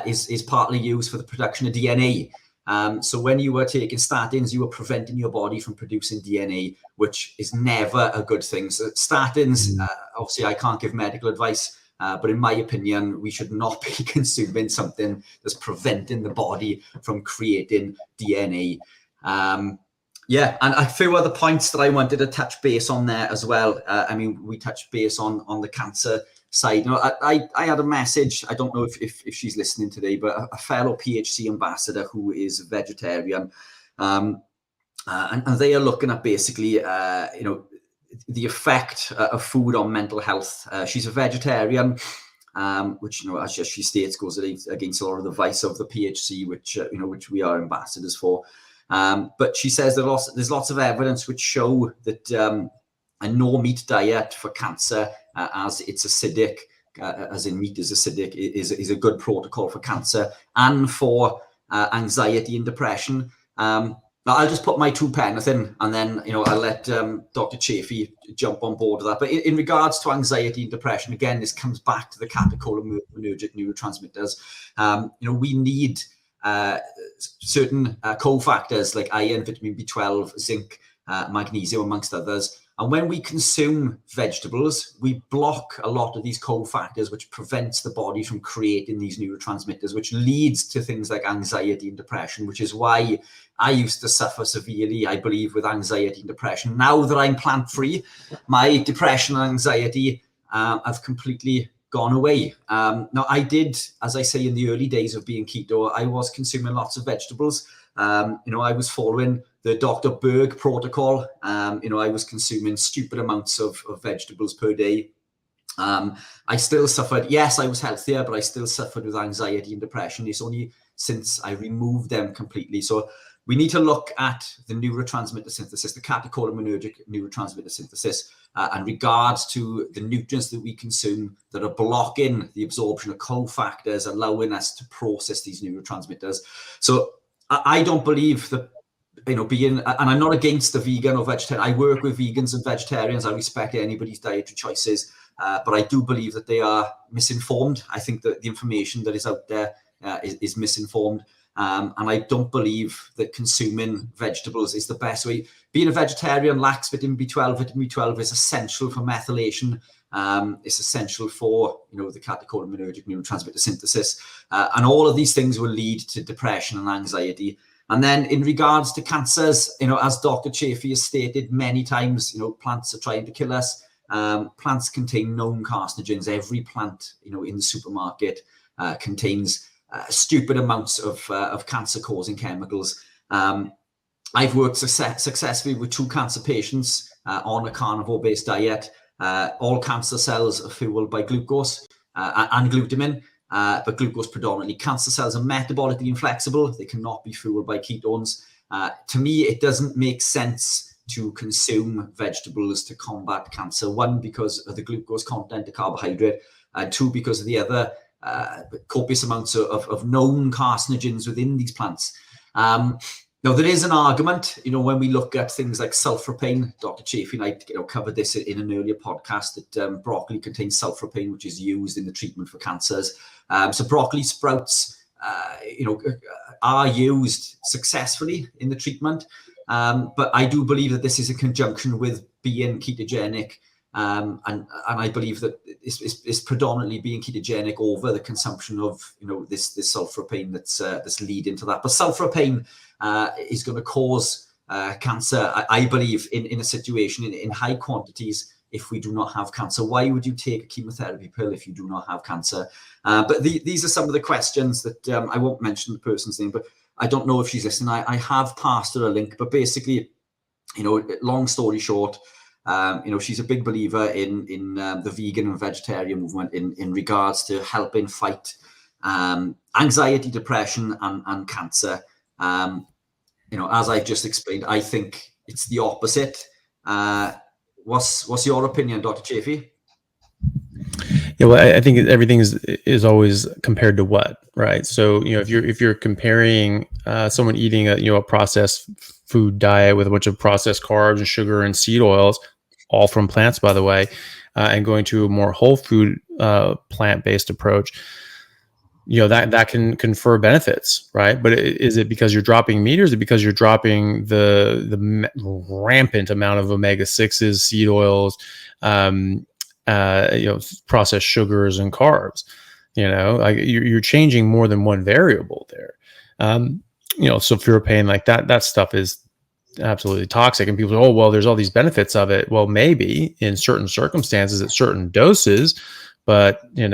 is partly used for the production of DNA. So when you were taking statins, you were preventing your body from producing DNA, which is never a good thing. So statins, obviously I can't give medical advice, but in my opinion, we should not be consuming something that's preventing the body from creating DNA. Yeah, and a few other points that I wanted to touch base on there as well. I mean, we touched base on the cancer side. You know, I had a message. I don't know if she's listening today, but a fellow PHC ambassador who is vegetarian, and they are looking at basically, you know, the effect of food on mental health. She's a vegetarian, which, you know, as she states, goes against a lot of the advice of the PHC, which you know, which we are ambassadors for. But she says that there's lots of evidence which show that a no meat diet for cancer, as it's acidic, as in meat is acidic, is a good protocol for cancer and for anxiety and depression. Now I'll just put my 2 pence in, and then, you know, I'll let Dr. Chaffee jump on board with that. But in regards to anxiety and depression, again, this comes back to the catecholinergic neurotransmitters. You know, we need certain cofactors like iron, vitamin B12, zinc, magnesium, amongst others. And when we consume vegetables, we block a lot of these cofactors, which prevents the body from creating these neurotransmitters, which leads to things like anxiety and depression, which is why I used to suffer severely, I believe, with anxiety and depression. Now that I'm plant-free, my depression and anxiety have completely gone away. Now, I did, as I say, in the early days of being keto, I was consuming lots of vegetables. You know, I was following the Dr. Berg protocol. You know, I was consuming stupid amounts of vegetables per day. I still suffered. Yes, I was healthier, but I still suffered with anxiety and depression. It's only since I removed them completely. So we need to look at the neurotransmitter synthesis, the catecholinergic neurotransmitter synthesis, and regards to the nutrients that we consume that are blocking the absorption of cofactors, allowing us to process these neurotransmitters. So I don't believe that, you know, and I'm not against the vegan or vegetarian. I work with vegans and vegetarians. I respect anybody's dietary choices, but I do believe that they are misinformed. I think that the information that is out there is misinformed. And I don't believe that consuming vegetables is the best way. Being a vegetarian lacks vitamin B12. Vitamin B12 is essential for methylation. It's essential for, you know, the catecholinergic neurotransmitter synthesis. And all of these things will lead to depression and anxiety. And then in regards to cancers, you know, as Dr. Chaffee has stated many times, you know, plants are trying to kill us. Plants contain known carcinogens. Every plant, you know, in the supermarket contains stupid amounts of cancer-causing chemicals. I've worked successfully with 2 cancer patients on a carnivore-based diet. All cancer cells are fueled by glucose and glutamine, but glucose predominantly. Cancer cells are metabolically inflexible. They cannot be fueled by ketones. To me, it doesn't make sense to consume vegetables to combat cancer. One, because of the glucose content, the carbohydrate, and two, because of the other copious amounts of known carcinogens within these plants. Now, there is an argument, when we look at things like sulforaphane. Dr. Chaffee and I covered this in an earlier podcast, that broccoli contains sulforaphane, which is used in the treatment for cancers. So broccoli sprouts, are used successfully in the treatment. But I do believe that this is in conjunction with being ketogenic. And I believe that it's predominantly being ketogenic over the consumption of, this sulforaphane that's leading to that. But sulforaphane is going to cause cancer, I believe, in a situation in high quantities if we do not have cancer. Why would you take a chemotherapy pill if you do not have cancer? But these are some of the questions that I won't mention the person's name, but I don't know if she's listening. I have passed her a link, but basically, long story short, she's a big believer in the vegan and vegetarian movement in regards to helping fight anxiety, depression, and cancer. As I've just explained, I think it's the opposite. What's your opinion, Dr. Chaffee? Yeah, well, I think everything is always compared to what, right? So, if you're comparing someone eating a processed food diet with a bunch of processed carbs and sugar and seed oils, all from plants, by the way, and going to a more whole food plant-based approach, that can confer benefits, right? But is it because you're dropping meat, or is it because you're dropping the rampant amount of omega-6s, seed oils, processed sugars and carbs? You're changing more than one variable there. Sulforaphane, like that stuff is absolutely toxic, and people say, oh, well, there's all these benefits of it. Well, maybe in certain circumstances at certain doses, but you're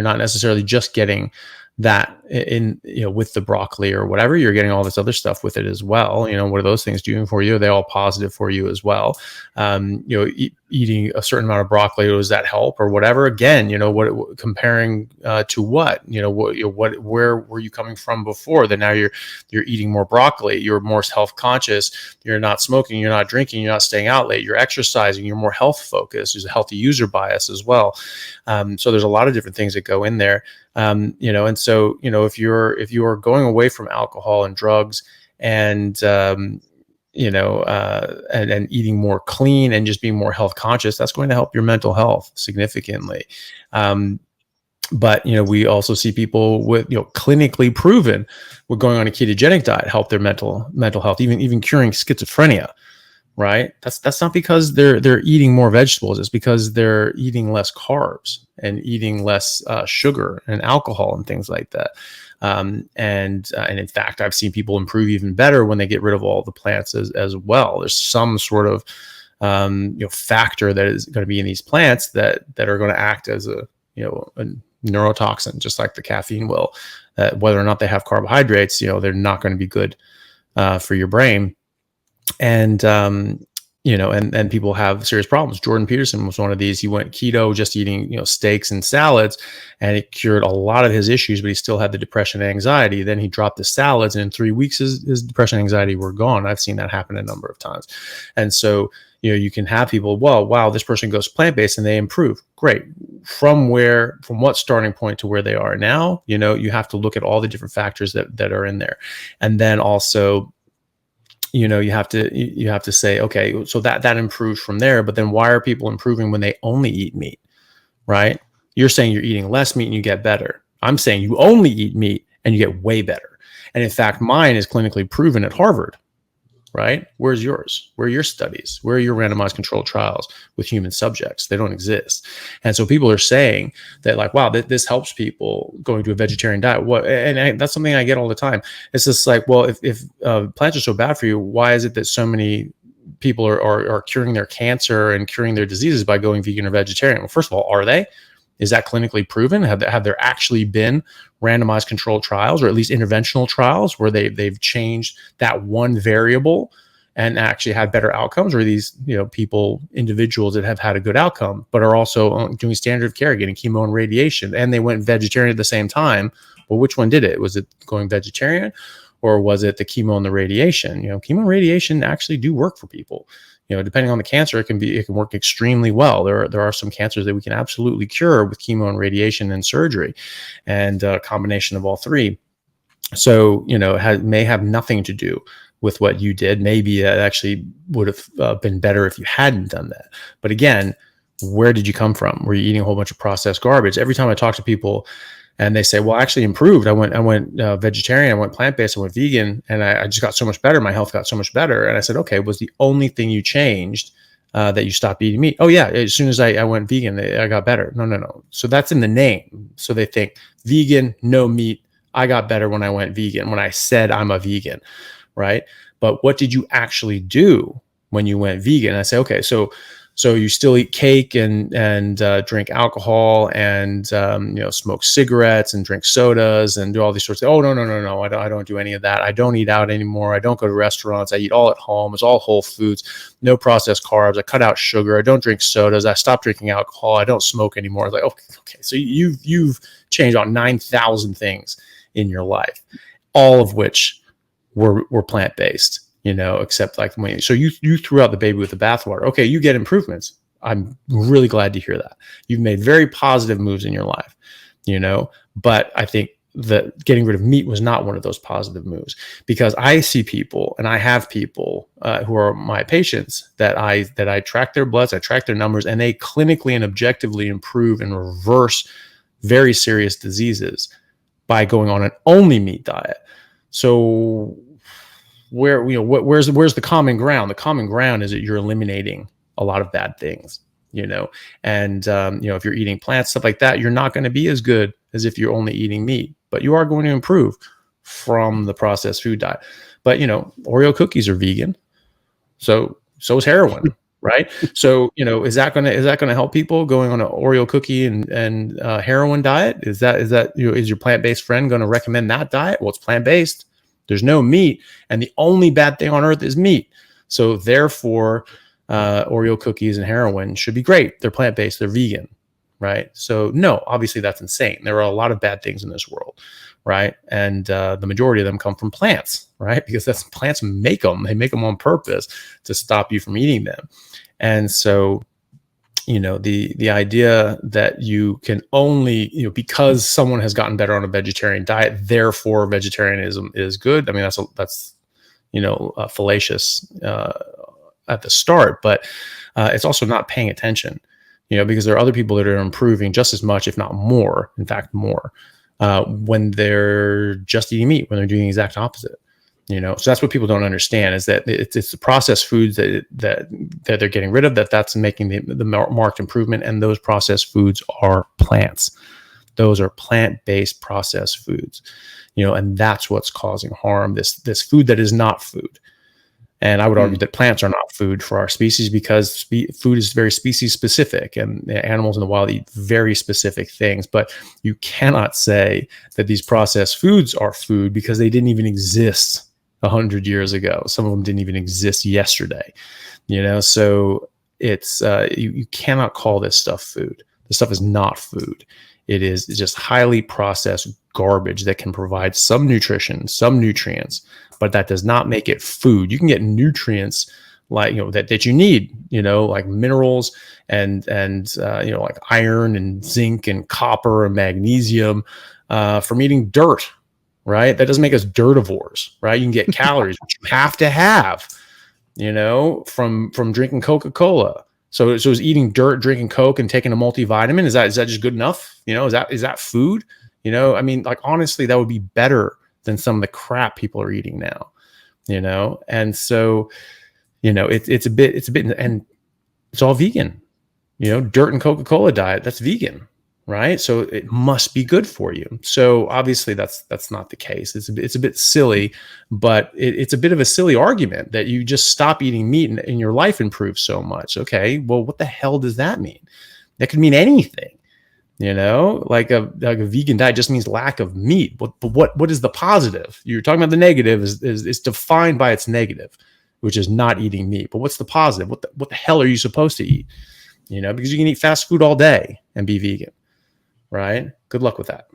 not necessarily just getting that in with the broccoli or whatever. You're getting all this other stuff with it as well. What are those things doing for you? Are they all positive for you as well? Eating a certain amount of broccoli, does that help or whatever? Again, what comparing to what? Where were you coming from before that now you're eating more broccoli, you're more health conscious, you're not smoking, you're not drinking, you're not staying out late, you're exercising, you're more health focused. There's a healthy user bias as well. So there's a lot of different things that go in there. And so, if you're going away from alcohol and drugs and, and eating more clean and just being more health conscious, that's going to help your mental health significantly. But, we also see people with, clinically proven with going on a ketogenic diet help their mental health, even curing schizophrenia. Right. That's not because they're eating more vegetables. It's because they're eating less carbs and eating less sugar and alcohol and things like that. And in fact, I've seen people improve even better when they get rid of all the plants as well. There's some sort of factor that is going to be in these plants that are going to act as a neurotoxin, just like the caffeine will. Whether or not they have carbohydrates, they're not going to be good for your brain. And, and people have serious problems. Jordan Peterson was one of these. He went keto, just eating, steaks and salads, and it cured a lot of his issues, but he still had the depression and anxiety. Then he dropped the salads, and in 3 weeks, his depression and anxiety were gone. I've seen that happen a number of times. And so, you can have people, well, wow, this person goes plant-based and they improve. Great. From what starting point to where they are now, you have to look at all the different factors that are in there. And then also, you have to say, okay, so that improves from there. But then why are people improving when they only eat meat, right? You're saying you're eating less meat and you get better. I'm saying you only eat meat and you get way better. And in fact, mine is clinically proven at Harvard, right? Where's yours? Where are your studies? Where are your randomized controlled trials with human subjects? They don't exist. And so people are saying that, like, wow, this helps people going to a vegetarian diet. That's something I get all the time. It's just like, well, if plants are so bad for you, why is it that so many people are curing their cancer and curing their diseases by going vegan or vegetarian? Well, first of all, are they? Is that clinically proven? Have there actually been randomized controlled trials, or at least interventional trials, where they've changed that one variable and actually had better outcomes? Or these individuals that have had a good outcome, but are also doing standard of care, getting chemo and radiation, and they went vegetarian at the same time? Well, which one did it? Was it going vegetarian, or was it the chemo and the radiation? Chemo and radiation actually do work for people. Depending on the cancer, it can work extremely well. There are some cancers that we can absolutely cure with chemo and radiation and surgery, and a combination of all three. So, it may have nothing to do with what you did. Maybe it actually would have been better if you hadn't done that. But again, where did you come from? Were you eating a whole bunch of processed garbage? Every time I talk to people and they say, well, I actually improved. I went vegetarian, I went plant-based, I went vegan, and I just got so much better. My health got so much better. And I said, okay, was the only thing you changed that you stopped eating meat? Oh yeah, as soon as I went vegan, I got better. No. So that's in the name. So they think vegan, no meat. I got better when I went vegan, when I said I'm a vegan, right? But what did you actually do when you went vegan? I say, okay, so you still eat cake and drink alcohol and smoke cigarettes and drink sodas and do all these sorts of. Oh no! I don't do any of that. I don't eat out anymore. I don't go to restaurants. I eat all at home. It's all whole foods, no processed carbs. I cut out sugar. I don't drink sodas. I stopped drinking alcohol. I don't smoke anymore. It's like, okay. So you've changed on 9,000 things in your life, all of which were plant-based. Except like so you threw out the baby with the bathwater. Okay, you get improvements. I'm really glad to hear that. You've made very positive moves in your life, but I think that getting rid of meat was not one of those positive moves, because I see people and I have people who are my patients that I track their bloods, I track their numbers, and they clinically and objectively improve and reverse very serious diseases by going on an only meat diet. So where's the common ground? The common ground is that you're eliminating a lot of bad things, and if you're eating plants, stuff like that, you're not going to be as good as if you're only eating meat, but you are going to improve from the processed food diet. But Oreo cookies are vegan, so is heroin, right? So is that going to help people going on an Oreo cookie and heroin diet? Is your plant-based friend going to recommend that diet? Well, it's plant-based. There's no meat, and the only bad thing on earth is meat. So therefore, Oreo cookies and heroin should be great. They're plant-based, they're vegan, right? So no, obviously that's insane. There are a lot of bad things in this world, right? And the majority of them come from plants, right? Because plants make them. They make them on purpose to stop you from eating them. And so, the idea that you can only, because someone has gotten better on a vegetarian diet, therefore vegetarianism is good. I mean, that's fallacious at the start, but it's also not paying attention, because there are other people that are improving just as much, if not more, in fact, more, when they're just eating meat, when they're doing the exact opposite. So that's what people don't understand, is that it's the processed foods that they're getting rid of, that's making the marked improvement. And those processed foods are plants. Those are plant-based processed foods, and that's what's causing harm. This food that is not food. And I would argue that plants are not food for our species, because food is very species specific, and animals in the wild eat very specific things. But you cannot say that these processed foods are food, because they didn't even exist 100 years ago. Some of them didn't even exist yesterday, so it's you cannot call this stuff food. This stuff is not food. It's just highly processed garbage that can provide some nutrition, some nutrients, but that does not make it food. You can get nutrients like, that you need, like minerals and like iron and zinc and copper and magnesium from eating dirt. Right? That doesn't make us dirtivores, right? You can get calories, which you have to have, from drinking Coca-Cola. So is eating dirt, drinking Coke, and taking a multivitamin, is that just good enough? Is that food? I mean, like, honestly, that would be better than some of the crap people are eating now, And so, it's a bit, and it's all vegan, dirt and Coca-Cola diet, that's vegan. Right. So it must be good for you. So obviously that's not the case. It's a bit silly, but it's a bit of a silly argument that you just stop eating meat and your life improves so much. Okay, well, what the hell does that mean? That could mean anything, like a vegan diet just means lack of meat. But what is the positive? You're talking about the negative is defined by its negative, which is not eating meat. But what's the positive? What the hell are you supposed to eat? Because you can eat fast food all day and be vegan. Right? Good luck with that.